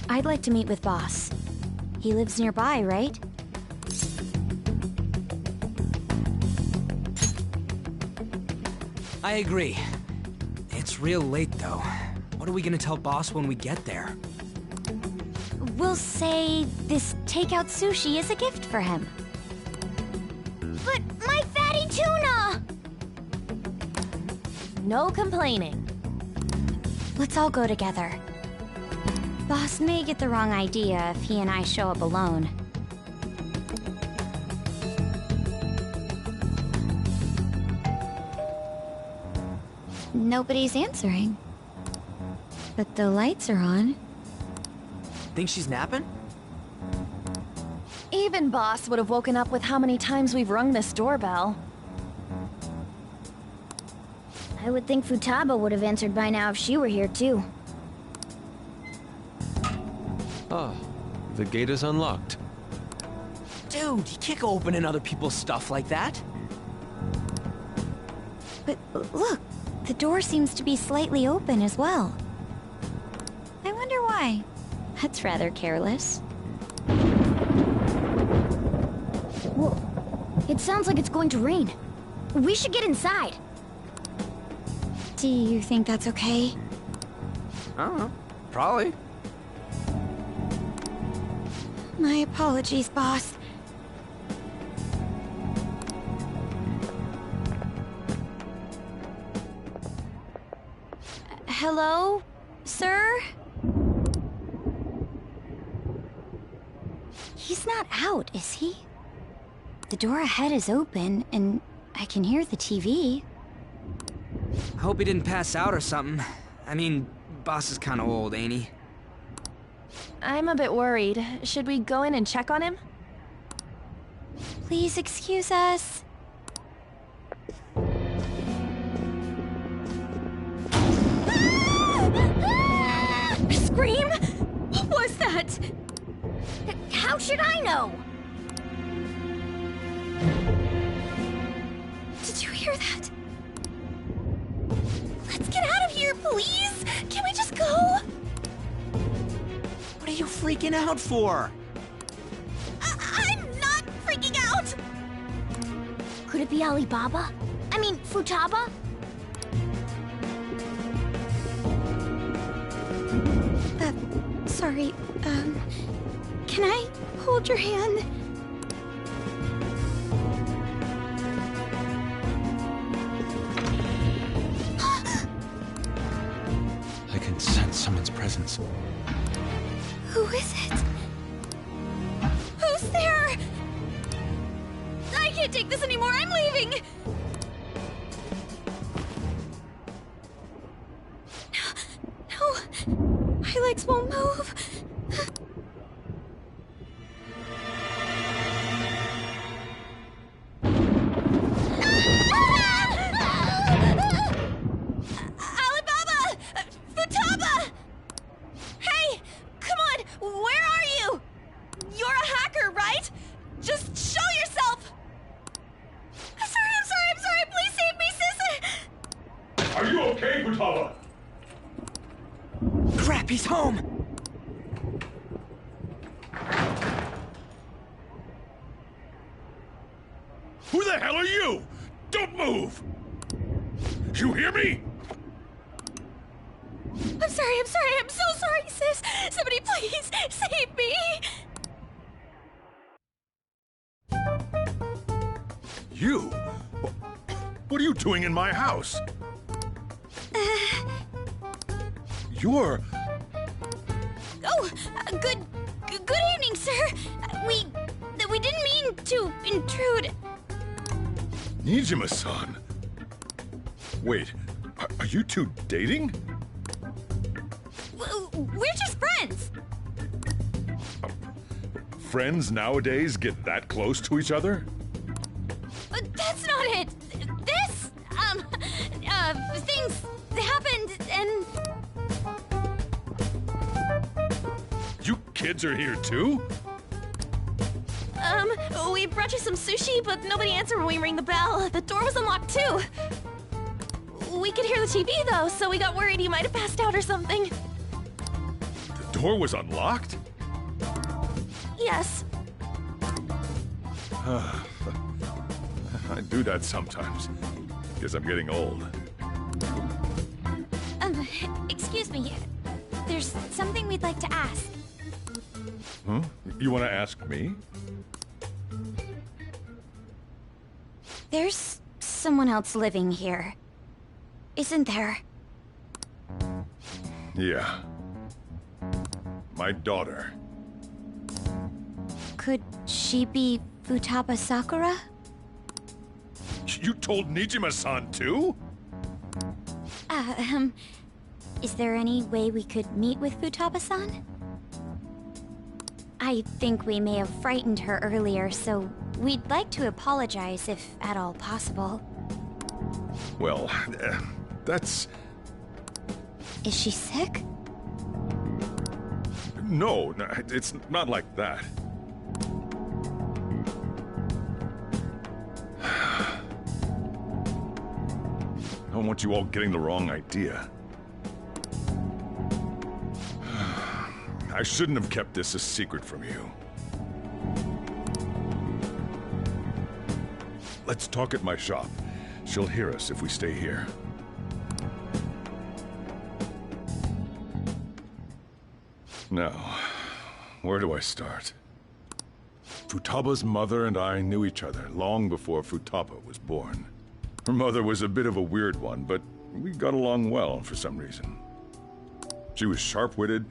I'd like to meet with Boss. He lives nearby, right? I agree. It's real late, though. What are we gonna tell Boss when we get there? We'll say this takeout sushi is a gift for him. But my fatty tuna! No complaining. Let's all go together. Boss may get the wrong idea if he and I show up alone. Nobody's answering. But the lights are on. Think she's napping? Even Boss would have woken up with how many times we've rung this doorbell. I would think Futaba would have answered by now if she were here too. Ah, the gate is unlocked. Dude, you can't go opening other people's stuff like that. But look, the door seems to be slightly open as well. I wonder why. That's rather careless. Whoa. It sounds like it's going to rain. We should get inside. Do you think that's okay? I don't know. Probably. My apologies, Boss. Hello, sir? He's not out, is he? The door ahead is open, and I can hear the TV. I hope he didn't pass out or something. I mean, Boss is kinda old, ain't he? I'm a bit worried. Should we go in and check on him? Please excuse us. Scream? What was that? How should I know? Did you hear that? Let's get out of here, please! Can we just go? What are you freaking out for? I'm not freaking out! Could it be Alibaba? I mean, Futaba? Sorry, can I hold your hand? I can sense someone's presence. Who is it? Who's there? I can't take this anymore, I'm leaving! No, my legs won't move. Alibaba! Futaba! Hey! Come on! Where are you? You're a hacker, right? Just show yourself! I'm sorry! Please save me, sis! Are you okay, Futaba? Crap, he's home! Who the hell are you? Don't move! You hear me? I'm sorry, I'm so sorry, sis! Somebody please save me! You? What are you doing in my house? You're... Oh, good evening, Nijima-san. Wait, are you two dating? We're just friends! Friends nowadays get that close to each other? But that's not it! This, things happened and... You kids are here too? We brought you some sushi, but nobody answered when we rang the bell. The door was unlocked too. We could hear the TV though, so we got worried you might have passed out or something. The door was unlocked? Yes. I do that sometimes. Guess I'm getting old. Excuse me. There's something we'd like to ask. Huh? You want to ask me? There's someone else living here. Isn't there? Yeah. My daughter. Could she be Futaba Sakura? You told Nijima-san too? Is there any way we could meet with Futaba-san? I think we may have frightened her earlier, so we'd like to apologize if at all possible. Well, that's... Is she sick? No, it's not like that. I don't want you all getting the wrong idea. I shouldn't have kept this a secret from you. Let's talk at my shop. She'll hear us if we stay here. Now, where do I start? Futaba's mother and I knew each other long before Futaba was born. Her mother was a bit of a weird one, but we got along well for some reason. She was sharp-witted,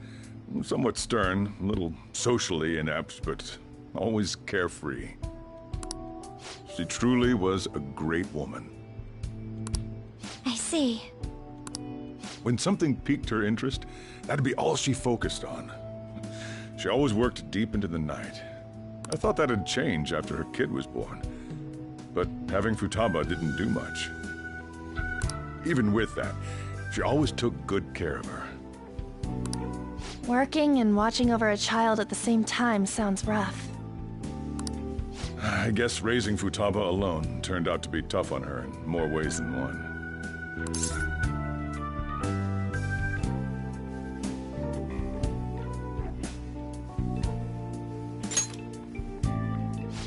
somewhat stern, a little socially inept, but always carefree. She truly was a great woman. I see. When something piqued her interest, that'd be all she focused on. She always worked deep into the night. I thought that'd change after her kid was born. But having Futaba didn't do much. Even with that, she always took good care of her. Working and watching over a child at the same time sounds rough. I guess raising Futaba alone turned out to be tough on her in more ways than one.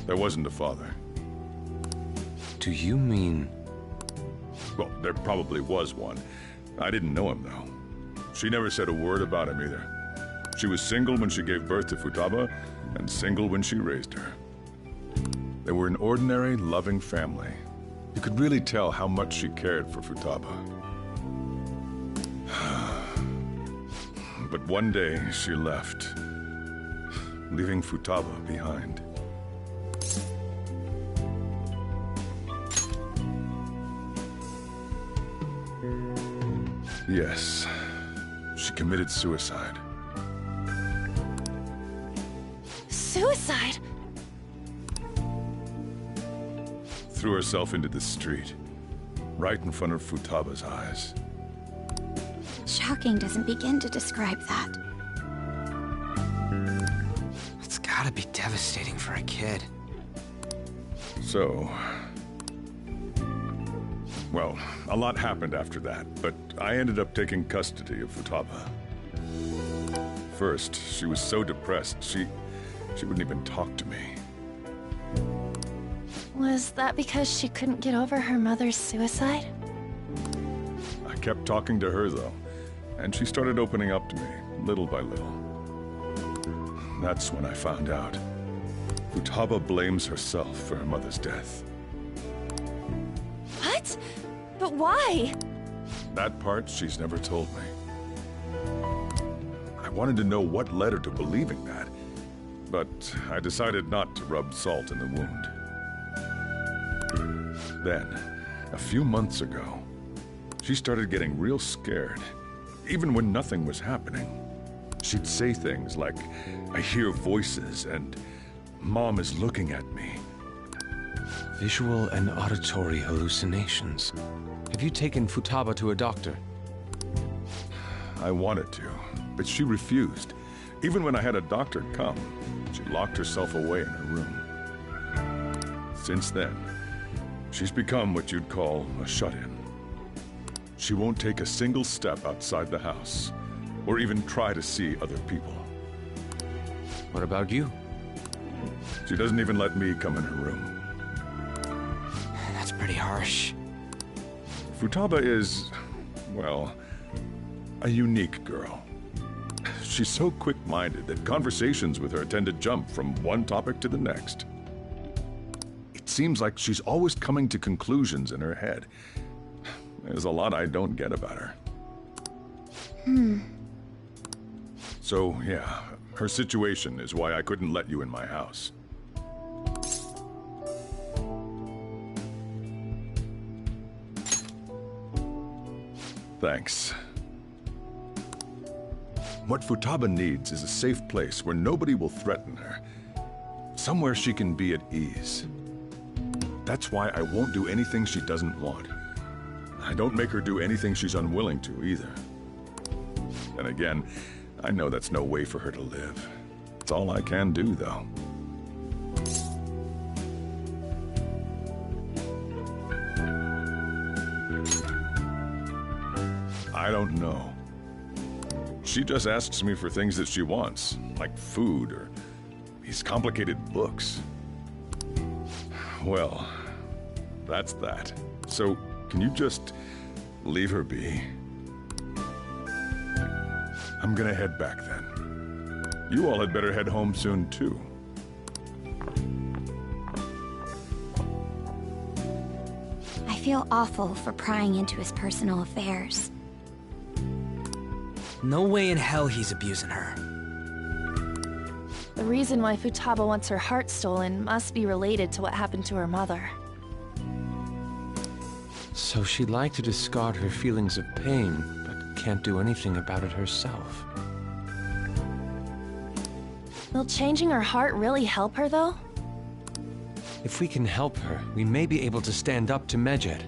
There wasn't a father. Do you mean... Well, there probably was one. I didn't know him, though. She never said a word about him either. She was single when she gave birth to Futaba, and single when she raised her. They were an ordinary, loving family. You could really tell how much she cared for Futaba. But one day, she left, leaving Futaba behind. Yes, she committed suicide. Suicide? Threw herself into the street, right in front of Futaba's eyes. Shocking doesn't begin to describe that. It's gotta be devastating for a kid. So... Well, a lot happened after that, but I ended up taking custody of Futaba. First, she was so depressed, she wouldn't even talk to me. Was that because she couldn't get over her mother's suicide? I kept talking to her, though, and she started opening up to me, little by little. That's when I found out. Futaba blames herself for her mother's death. What? But why? That part she's never told me. I wanted to know what led her to believing that, but I decided not to rub salt in the wound. Then, a few months ago, she started getting real scared, even when nothing was happening. She'd say things like, "I hear voices," and "Mom is looking at me." Visual and auditory hallucinations. Have you taken Futaba to a doctor? I wanted to, but she refused. Even when I had a doctor come, she locked herself away in her room. Since then, she's become what you'd call a shut-in. She won't take a single step outside the house, or even try to see other people. What about you? She doesn't even let me come in her room. That's pretty harsh. Futaba is, well, a unique girl. She's so quick-minded that conversations with her tend to jump from one topic to the next. It seems like she's always coming to conclusions in her head. There's a lot I don't get about her. So, yeah, her situation is why I couldn't let you in my house. Thanks. What Futaba needs is a safe place where nobody will threaten her. Somewhere she can be at ease. That's why I won't do anything she doesn't want. I don't make her do anything she's unwilling to, either. And again, I know that's no way for her to live. It's all I can do, though. I don't know. She just asks me for things that she wants, like food or these complicated books. Well, that's that. So, can you just leave her be? I'm gonna head back then. You all had better head home soon, too. I feel awful for prying into his personal affairs. No way in hell he's abusing her. The reason why Futaba wants her heart stolen must be related to what happened to her mother. So she'd like to discard her feelings of pain, but can't do anything about it herself. Will changing her heart really help her, though? If we can help her, we may be able to stand up to Medjed.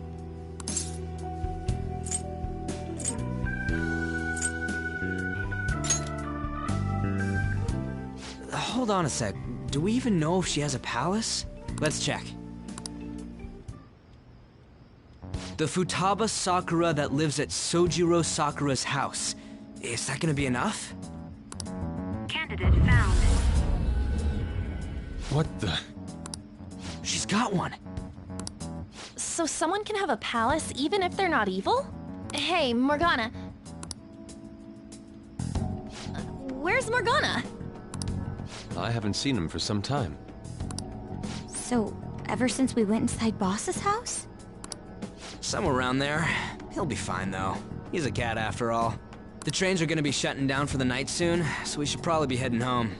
Hold on a sec. Do we even know if she has a palace? Let's check. The Futaba Sakura that lives at Sojiro Sakura's house. Is that gonna be enough? Candidate found. What the? She's got one. So someone can have a palace even if they're not evil? Hey, Morgana. Where's Morgana? I haven't seen him for some time. So, ever since we went inside Boss's house? Somewhere around there. He'll be fine, though. He's a cat after all. The trains are gonna be shutting down for the night soon, so we should probably be heading home.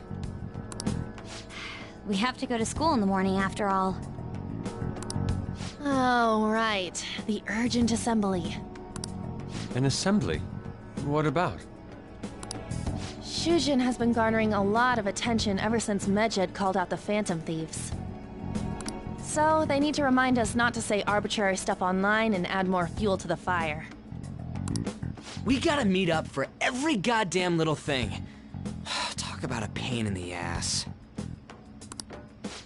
We have to go to school in the morning after all. Oh, right. The urgent assembly. An assembly? What about? Shujin has been garnering a lot of attention ever since Medjed called out the Phantom Thieves. So, they need to remind us not to say arbitrary stuff online and add more fuel to the fire. We gotta meet up for every goddamn little thing. Talk about a pain in the ass.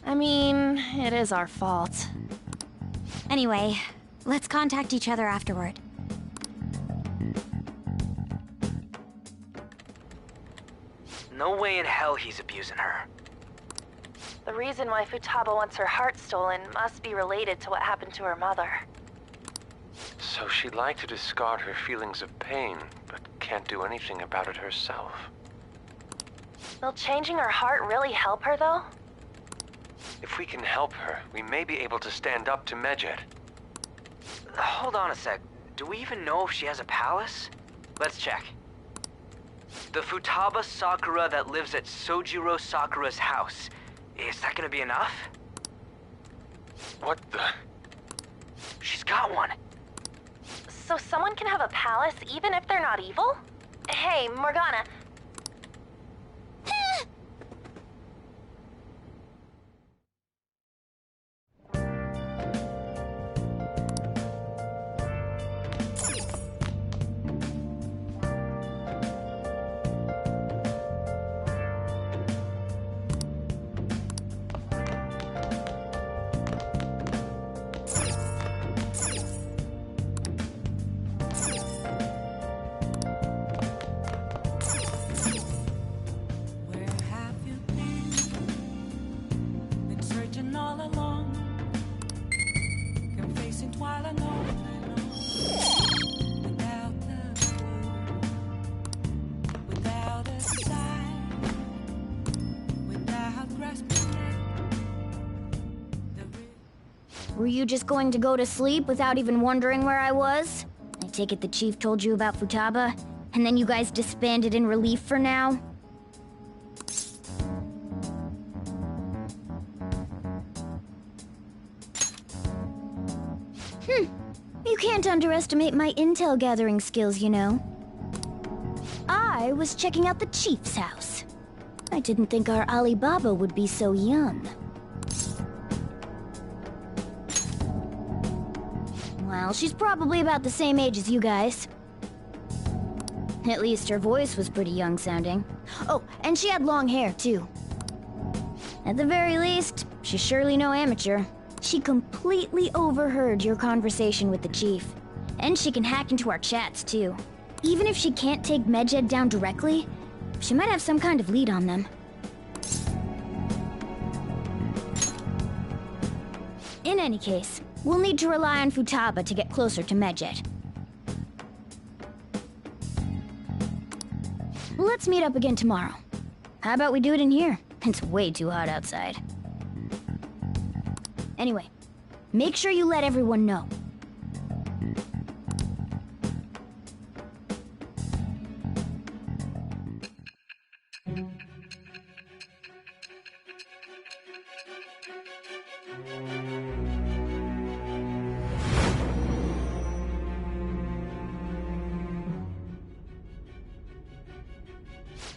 I mean, it is our fault. Anyway, let's contact each other afterward. No way in hell he's abusing her. The reason why Futaba wants her heart stolen must be related to what happened to her mother. So she'd like to discard her feelings of pain, but can't do anything about it herself. Will changing her heart really help her, though? If we can help her, we may be able to stand up to Medjed. Hold on a sec. Do we even know if she has a palace? Let's check. The Futaba Sakura that lives at Sojiro Sakura's house. Is that gonna be enough? What the? She's got one. So someone can have a palace even if they're not evil? Hey, Morgana. Where have you been? Been searching all along, kept facing twilight on and on, without a clue, without a sign, without grasping it. Were you just going to go to sleep without even wondering where I was? I take it the chief told you about Futaba, and then you guys disbanded in relief for now? You can't underestimate my intel gathering skills, you know. I was checking out the chief's house. I didn't think our Alibaba would be so young. Well, she's probably about the same age as you guys. At least her voice was pretty young sounding. Oh, and she had long hair, too. At the very least, she's surely no amateur. She completely overheard your conversation with the chief. And she can hack into our chats, too. Even if she can't take Medjed down directly, she might have some kind of lead on them. In any case, we'll need to rely on Futaba to get closer to Medjed. Let's meet up again tomorrow. How about we do it in here? It's way too hot outside. Anyway, make sure you let everyone know.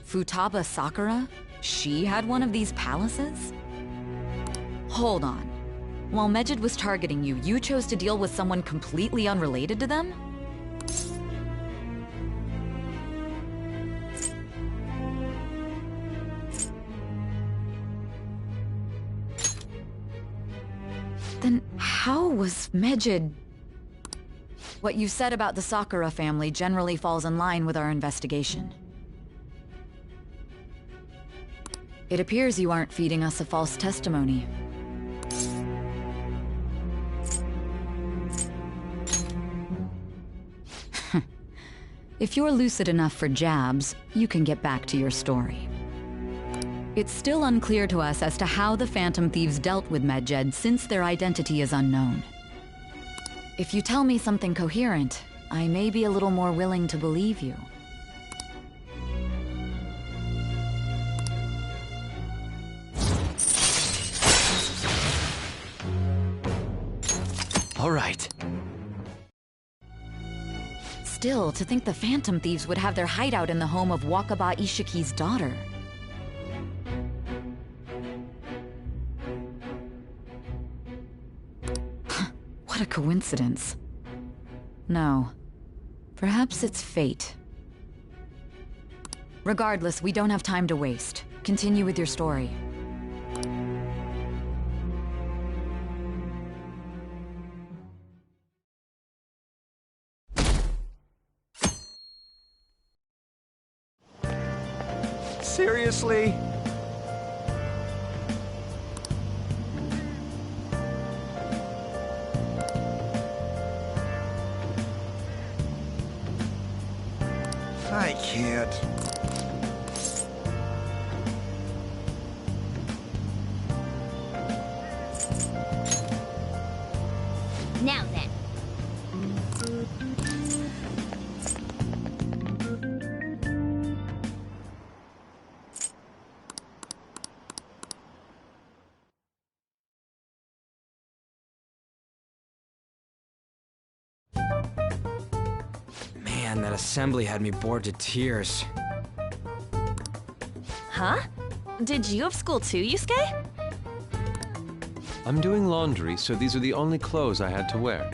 Futaba Sakura? She had one of these palaces? Hold on. While Medjed was targeting you, you chose to deal with someone completely unrelated to them? Then how was Medjed... What you said about the Sakura family generally falls in line with our investigation. It appears you aren't feeding us a false testimony. If you're lucid enough for jabs, you can get back to your story. It's still unclear to us as to how the Phantom Thieves dealt with Medjed since their identity is unknown. If you tell me something coherent, I may be a little more willing to believe you. All right. Still, to think the Phantom Thieves would have their hideout in the home of Wakaba Ishiki's daughter. What a coincidence. No. Perhaps it's fate. Regardless, we don't have time to waste. Continue with your story. Seriously? I can't. Now then. Man, that assembly had me bored to tears. Huh? Did you have school too, Yusuke? I'm doing laundry, so these are the only clothes I had to wear.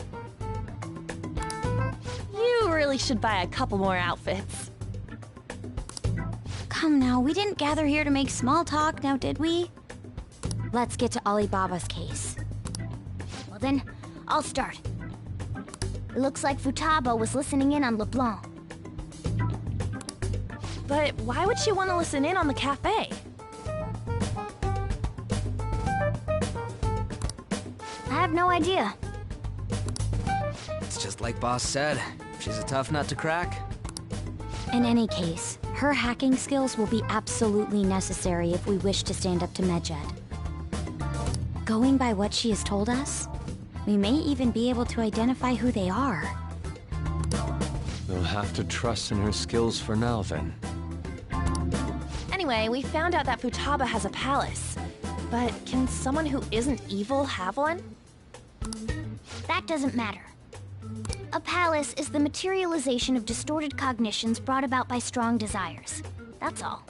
You really should buy a couple more outfits. Come now, we didn't gather here to make small talk, now did we? Let's get to Alibaba's case. Well then, I'll start. It looks like Futaba was listening in on LeBlanc. But why would she want to listen in on the cafe? I have no idea. It's just like Boss said. She's a tough nut to crack. In any case, her hacking skills will be absolutely necessary if we wish to stand up to Medjed. Going by what she has told us, we may even be able to identify who they are. We'll have to trust in her skills for now, then. Anyway, we found out that Futaba has a palace. But can someone who isn't evil have one? That doesn't matter. A palace is the materialization of distorted cognitions brought about by strong desires. That's all.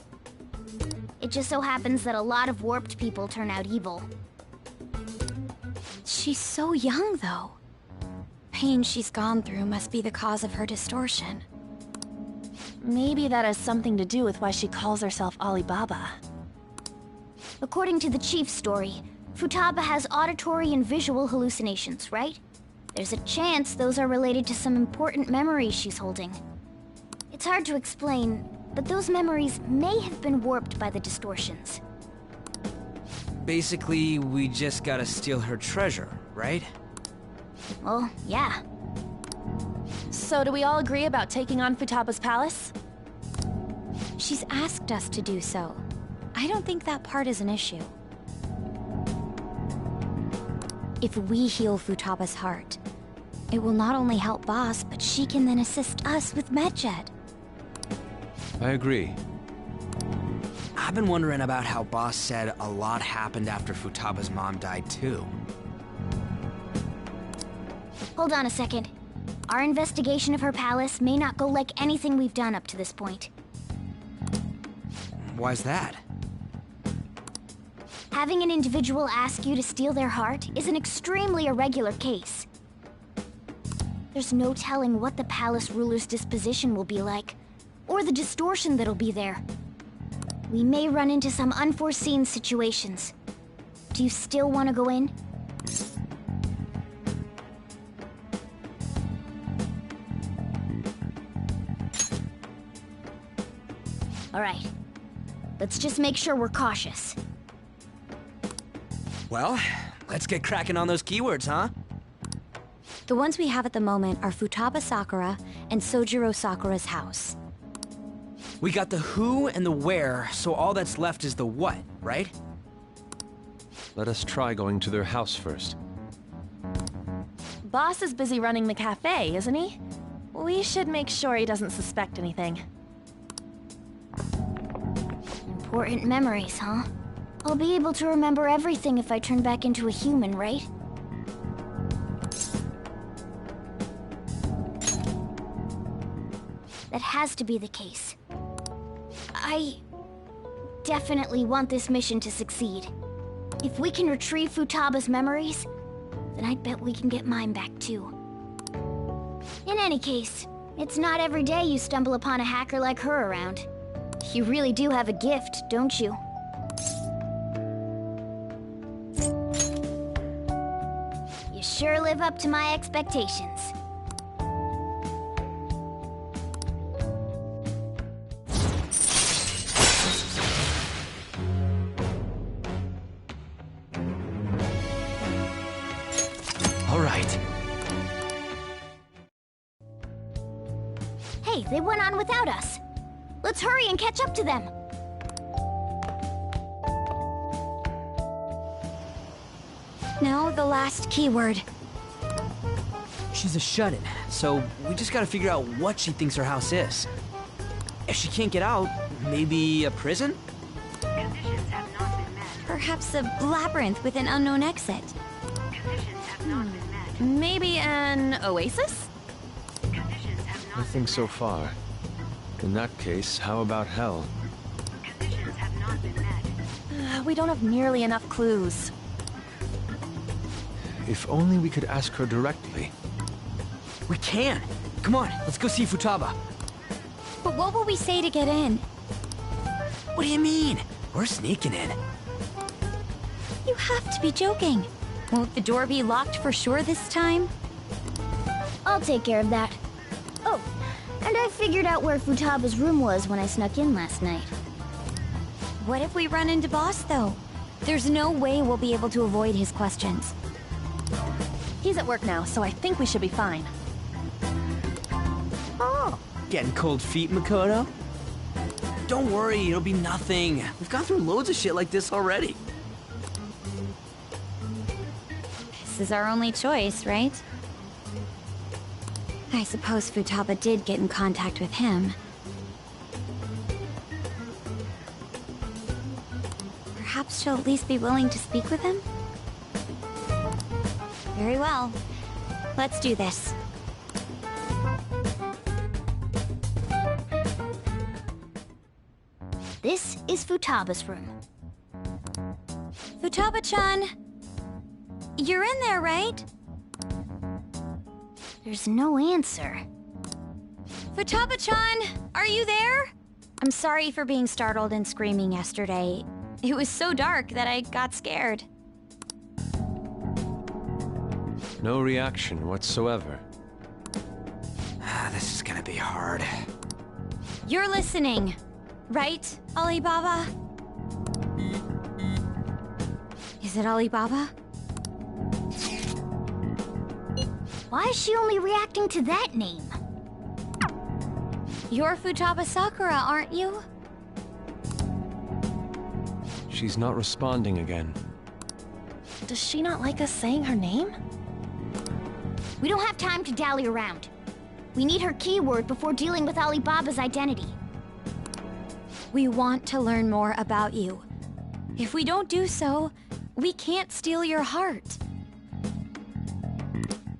It just so happens that a lot of warped people turn out evil. She's so young, though. Pain she's gone through must be the cause of her distortion. Maybe that has something to do with why she calls herself Alibaba. According to the chief's story, Futaba has auditory and visual hallucinations, right? There's a chance those are related to some important memories she's holding. It's hard to explain, but those memories may have been warped by the distortions. Basically, we just gotta steal her treasure, right? Well, yeah. So do we all agree about taking on Futaba's palace? She's asked us to do so. I don't think that part is an issue. If we heal Futaba's heart, it will not only help Boss, but she can then assist us with Medjed. I agree. I've been wondering about how Boss said a lot happened after Futaba's mom died, too. Hold on a second. Our investigation of her palace may not go like anything we've done up to this point. Why's that? Having an individual ask you to steal their heart is an extremely irregular case. There's no telling what the palace ruler's disposition will be like, or the distortion that'll be there. We may run into some unforeseen situations. Do you still want to go in? All right. Let's just make sure we're cautious. Well, let's get cracking on those keywords, huh? The ones we have at the moment are Futaba Sakura and Sojiro Sakura's house. We got the who and the where, so all that's left is the what, right? Let us try going to their house first. Boss is busy running the cafe, isn't he? We should make sure he doesn't suspect anything. Important memories, huh? I'll be able to remember everything if I turn back into a human, right? That has to be the case. I definitely want this mission to succeed. If we can retrieve Futaba's memories, then I bet we can get mine back too. In any case, it's not every day you stumble upon a hacker like her around. You really do have a gift, don't you? You sure live up to my expectations. All right. Hey, they went on without us. Let's hurry and catch up to them. Now the last keyword. She's a shut-in, so we just gotta figure out what she thinks her house is. If she can't get out, maybe a prison? Conditions have not been met. Perhaps a labyrinth with an unknown exit. Conditions have not been met. Maybe an oasis? Conditions have not Nothing so far. In that case, how about hell? Conditions have not been met. We don't have nearly enough clues. If only we could ask her directly. We can! Come on, let's go see Futaba. But what will we say to get in? What do you mean? We're sneaking in. You have to be joking. Won't the door be locked for sure this time? I'll take care of that. Oh, and I figured out where Futaba's room was when I snuck in last night. What if we run into Boss, though? There's no way we'll be able to avoid his questions. He's at work now, so I think we should be fine. Oh, getting cold feet, Makoto? Don't worry, it'll be nothing. We've gone through loads of shit like this already. This is our only choice, right? I suppose Futaba did get in contact with him. Perhaps she'll at least be willing to speak with him? Very well. Let's do this. This is Futaba's room. Futaba-chan! You're in there, right? There's no answer. Futaba-chan! Are you there? I'm sorry for being startled and screaming yesterday. It was so dark that I got scared. No reaction whatsoever. This is gonna be hard. You're listening, right, Alibaba? Is it Alibaba? Why is she only reacting to that name? You're Futaba Sakura, aren't you? She's not responding again. Does she not like us saying her name? We don't have time to dally around. We need her keyword before dealing with Alibaba's identity. We want to learn more about you. If we don't do so, we can't steal your heart.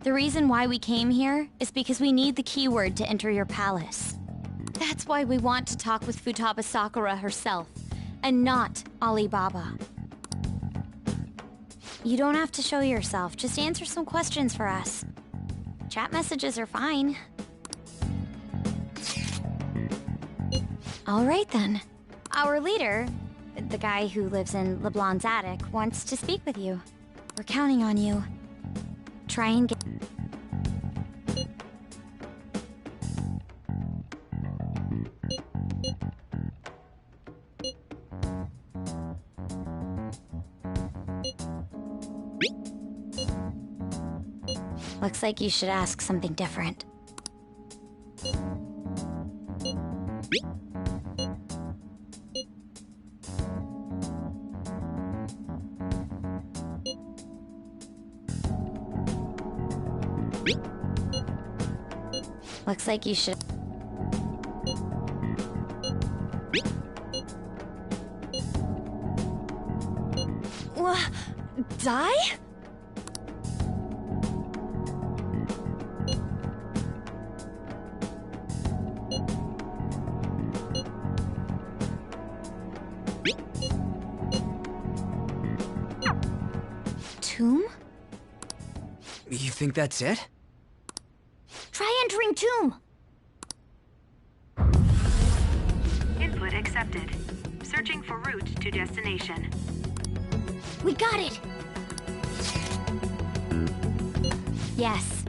The reason why we came here is because we need the keyword to enter your palace. That's why we want to talk with Futaba Sakura herself, and not Alibaba. You don't have to show yourself, just answer some questions for us. Chat messages are fine. All right then. Our leader, the guy who lives in LeBlanc's attic, wants to speak with you. We're counting on you. Try and get... Looks like you should ask something different. Looks like you should... Die? Tomb? You think that's it? Try entering Tomb! Input accepted. Searching for route to destination. We got it! Yes.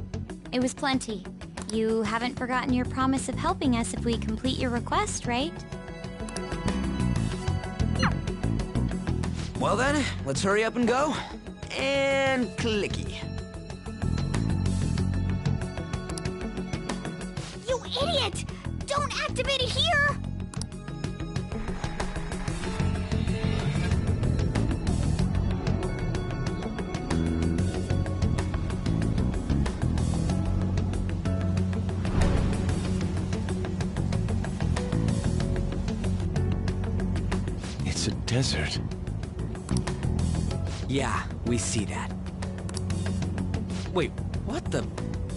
It was plenty. You haven't forgotten your promise of helping us if we complete your request, right? Well then, let's hurry up and go. And clicky. You idiot! Don't activate it here! It's a desert. Yeah, we see that. Wait, what the...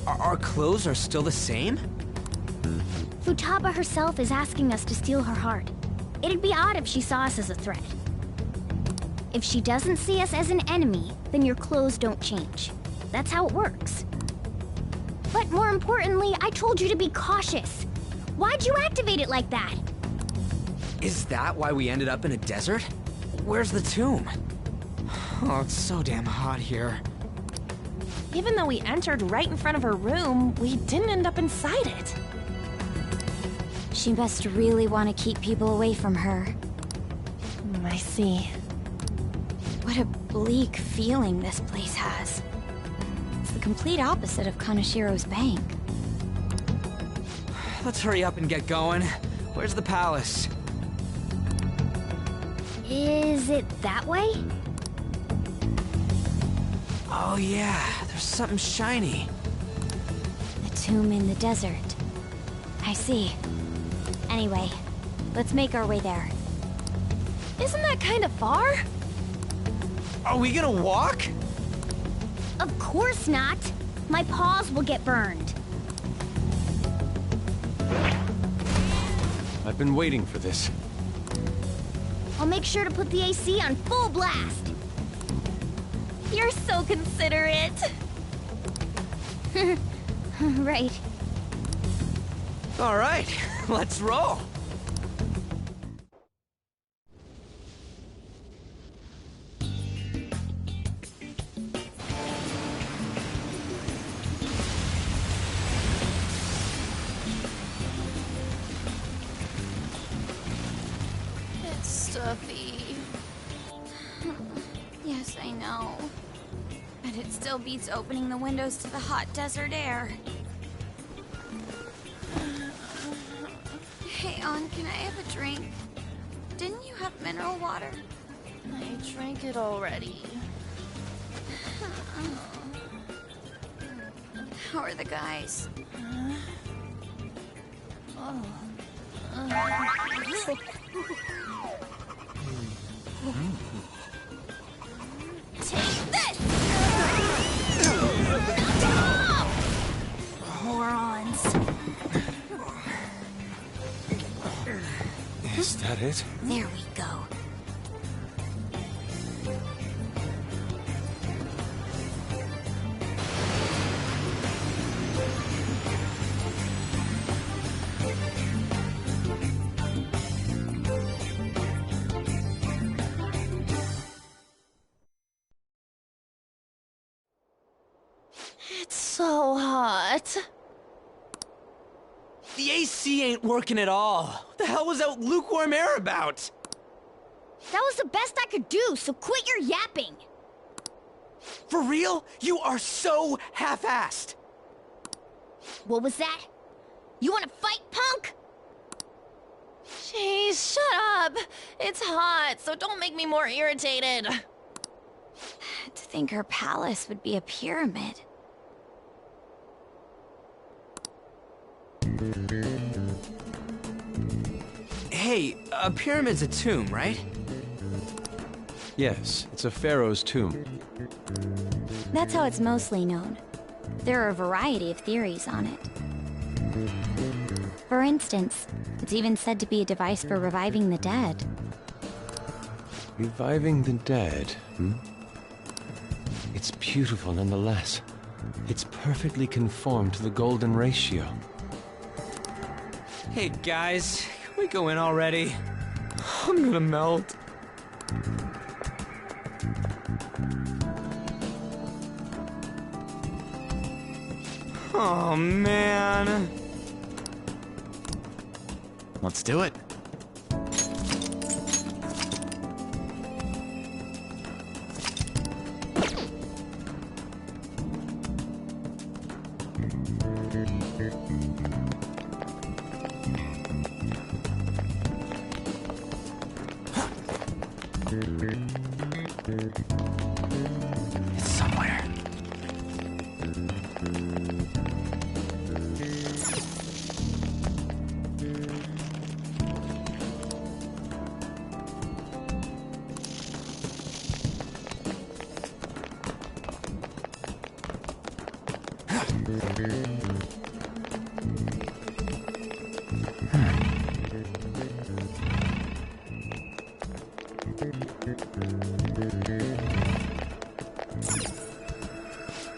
Our clothes are still the same? Futaba herself is asking us to steal her heart. It'd be odd if she saw us as a threat. If she doesn't see us as an enemy, then your clothes don't change. That's how it works. But more importantly, I told you to be cautious. Why'd you activate it like that? Is that why we ended up in a desert? Where's the tomb? Oh, it's so damn hot here. Even though we entered right in front of her room, we didn't end up inside it. She must really want to keep people away from her. I see. What a bleak feeling this place has. It's the complete opposite of Kanashiro's bank. Let's hurry up and get going. Where's the palace? Is it that way? Oh yeah, there's something shiny. The tomb in the desert. I see. Anyway, let's make our way there. Isn't that kind of far? Are we gonna walk? Of course not. My paws will get burned. I've been waiting for this. I'll make sure to put the AC on full blast. You're so considerate. Right. All right, let's roll. It's stuffy. Yes, I know. But it still beats opening the windows to the hot desert air. Hey, Ann, can I have a drink? Didn't you have mineral water? I drank it already. How are the guys? Take this! Morons. Is that it? There we go. It's so hot. The AC ain't working at all. What the hell was that lukewarm air about? That was the best I could do, so quit your yapping. For real? You are so half-assed. What was that? You wanna fight, punk? Jeez, shut up. It's hot, so don't make me more irritated. To think her palace would be a pyramid. Hey, a pyramid's a tomb, right? Yes, it's a pharaoh's tomb. That's how it's mostly known. There are a variety of theories on it. For instance, it's even said to be a device for reviving the dead. Reviving the dead, hmm? It's beautiful nonetheless. It's perfectly conformed to the golden ratio. Hey guys, can we go in already? I'm gonna melt. Oh man. Let's do it. It's somewhere.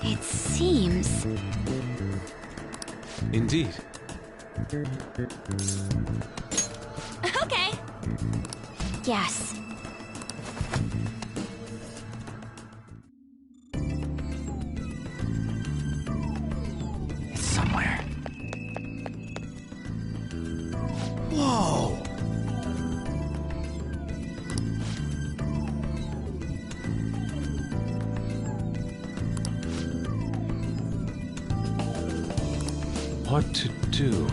It seems... Indeed. Okay. Yes. It's somewhere. Whoa! What to do?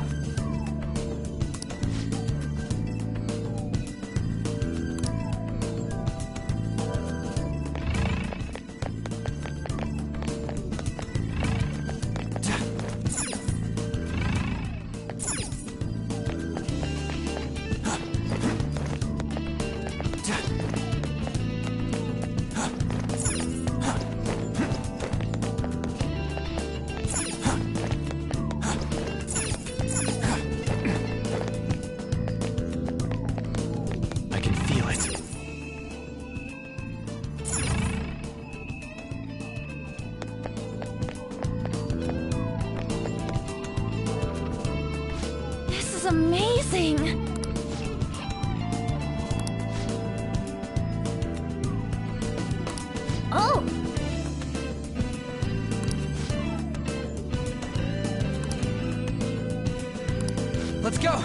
Amazing! Oh! Let's go!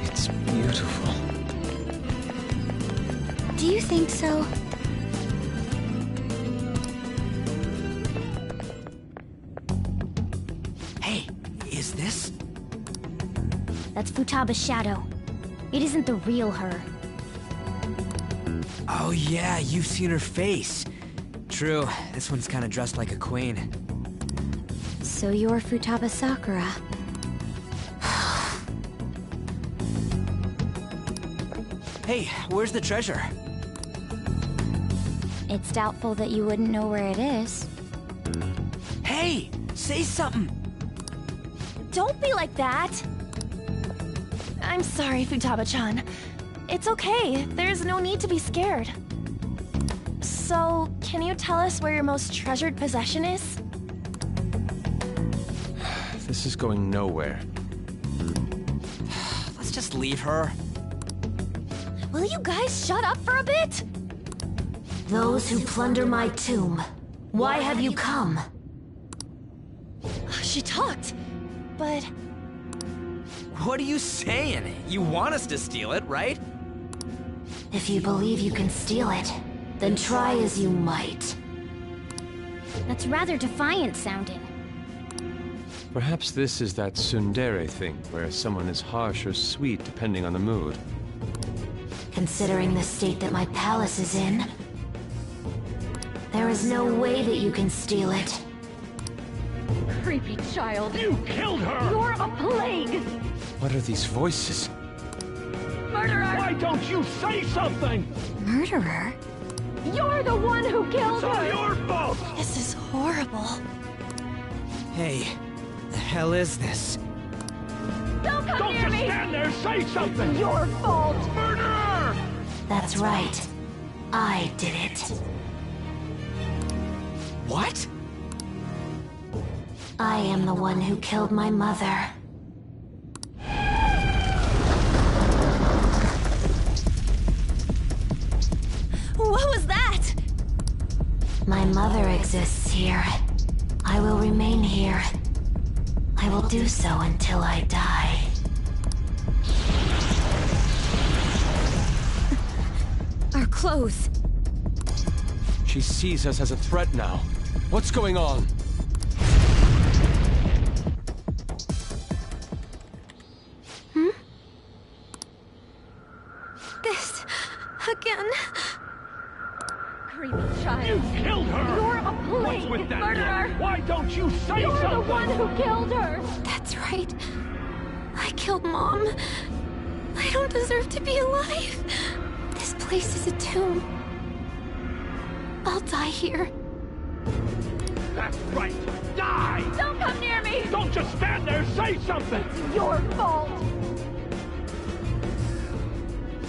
It's beautiful. Do you think so? Hey, is this? That's Futaba's shadow. It isn't the real her. Oh yeah, you've seen her face. True, this one's kinda dressed like a queen. So you're Futaba Sakura. Hey, where's the treasure? It's doubtful that you wouldn't know where it is. Hey, say something! Don't be like that! I'm sorry, Futaba-chan. It's okay. There's no need to be scared. So, can you tell us where your most treasured possession is? This is going nowhere. Let's just leave her. Will you guys shut up for a bit? Those who plunder my tomb, why have you come? She talked, but... What are you saying? You want us to steal it, right? If you believe you can steal it, then try as you might. That's rather defiant sounding. Perhaps this is that tsundere thing, where someone is harsh or sweet depending on the mood. Considering the state that my palace is in, there is no way that you can steal it. Creepy child. You killed her! You're a plague! What are these voices? Murderer! Why don't you say something? Murderer? You're the one who killed It's all her! your fault! This is horrible. Hey, the hell is this? Don't come Don't near just me! stand there, say something! It's your fault! Murderer! That's right. I did it. What? I am the one who killed my mother. What was that? My mother exists here. I will remain here. I will do so until I die. Our clothes. She sees us as a threat now. What's going on? This... again. Creepy child. You killed her! You're a plague! What's with that Murderer! look? Why don't you say You're something? the one who killed her! That's right. I killed Mom. I don't deserve to be alive. This place is a tomb. I'll die here. That's right. Die! Don't come near me! Don't just stand there, say something! It's your fault!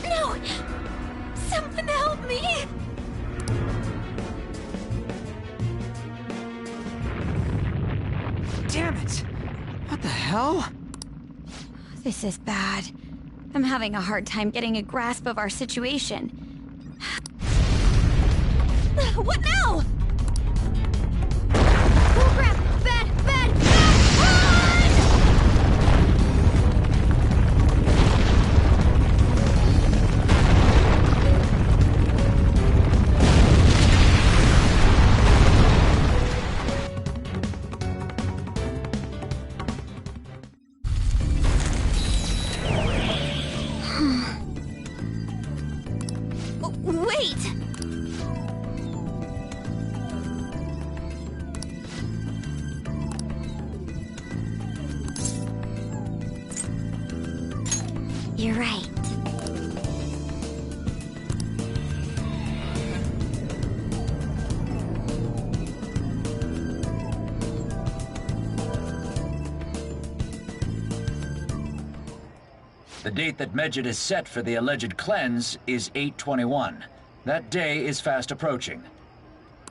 No! Someone help me! Damn it! What the hell? This is bad. I'm having a hard time getting a grasp of our situation. What now? Oh crap! Bad! Bad! Wait! You're right. The date that Medjed is set for the alleged cleanse is 8/21. That day is fast approaching.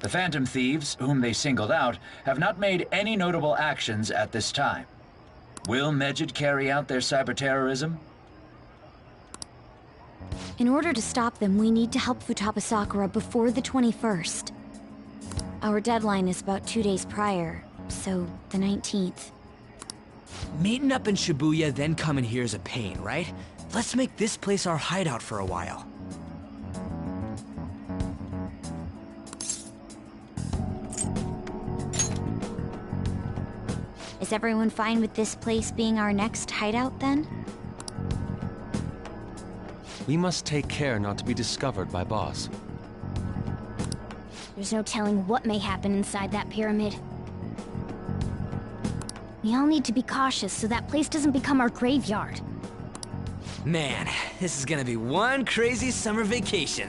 The Phantom Thieves, whom they singled out, have not made any notable actions at this time. Will Medjed carry out their cyber-terrorism? In order to stop them, we need to help Futaba Sakura before the 21st. Our deadline is about 2 days prior, so the 19th. Meeting up in Shibuya, then coming here is a pain, right? Let's make this place our hideout for a while. Is everyone fine with this place being our next hideout, then? We must take care not to be discovered by Boss. There's no telling what may happen inside that pyramid. We all need to be cautious so that place doesn't become our graveyard. Man, this is gonna be one crazy summer vacation.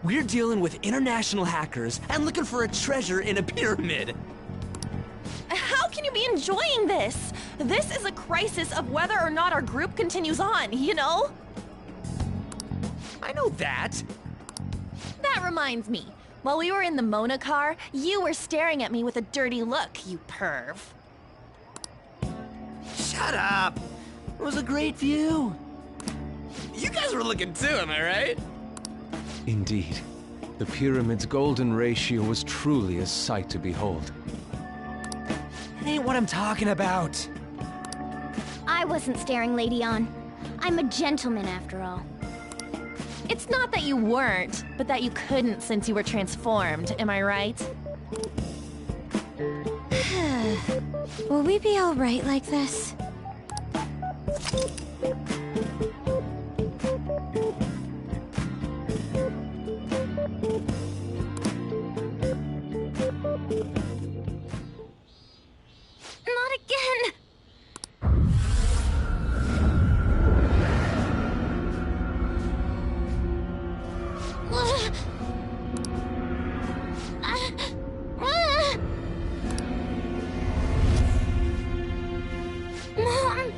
We're dealing with international hackers and looking for a treasure in a pyramid. How can you be enjoying this? This is a crisis of whether or not our group continues on, you know? I know that. That reminds me. While we were in the Mona car, you were staring at me with a dirty look, you perv. Shut up! It was a great view. You guys were looking too, am I right? Indeed. The pyramid's golden ratio was truly a sight to behold. It ain't what I'm talking about. I wasn't staring Lady On. I'm a gentleman after all. It's not that you weren't, but that you couldn't since you were transformed, am I right? Will we be alright like this? Not again! Mom!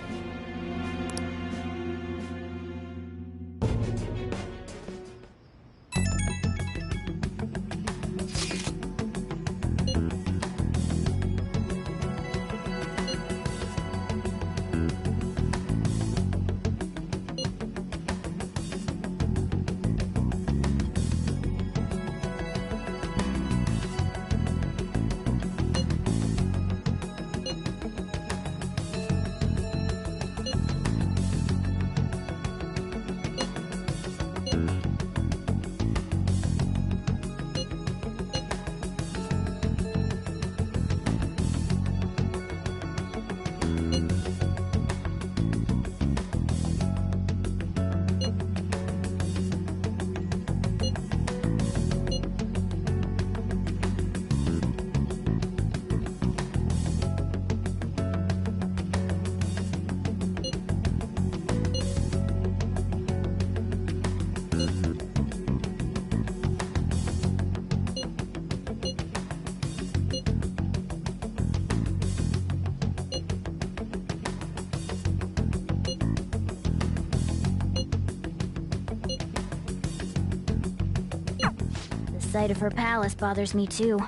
sight of her palace bothers me too.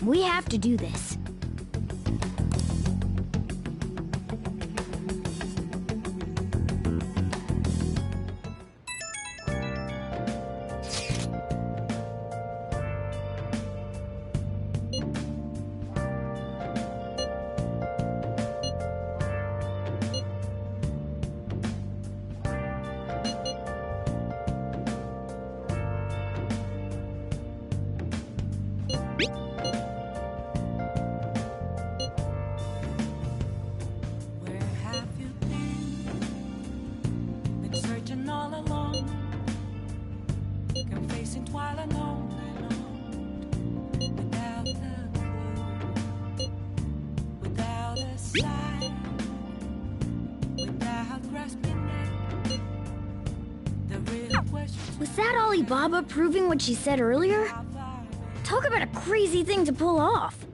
We have to do this. Was that Ali Baba proving what she said earlier? Talk about a crazy thing to pull off.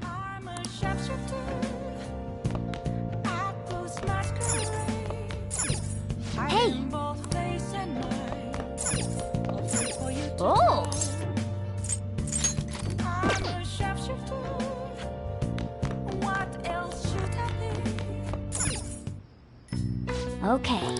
Hey! Oh! Okay.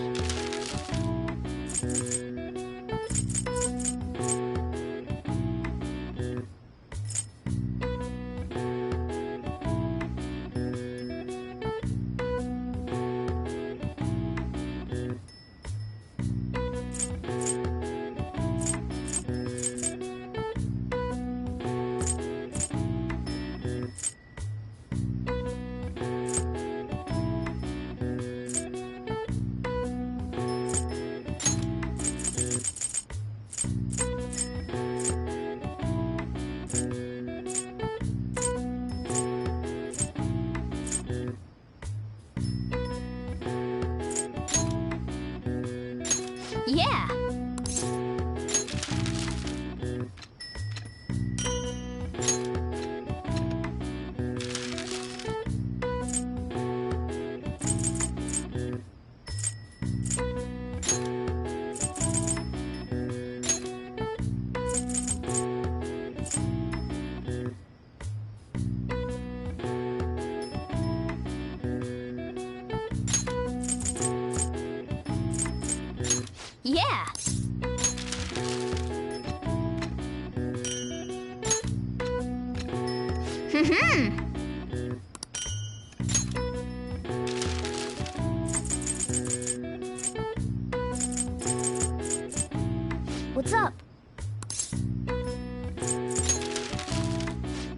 Yeah! Yeah! What's up?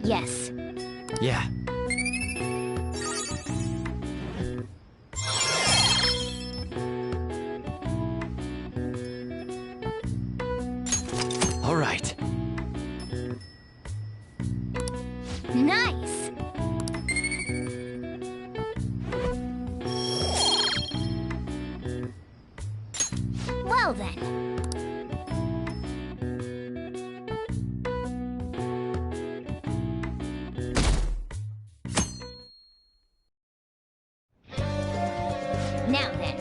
Yes. Yeah. All right. Nice! Well then. Now then.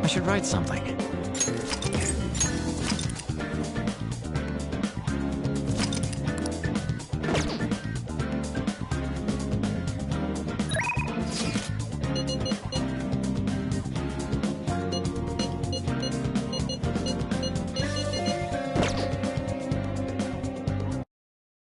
I should write something.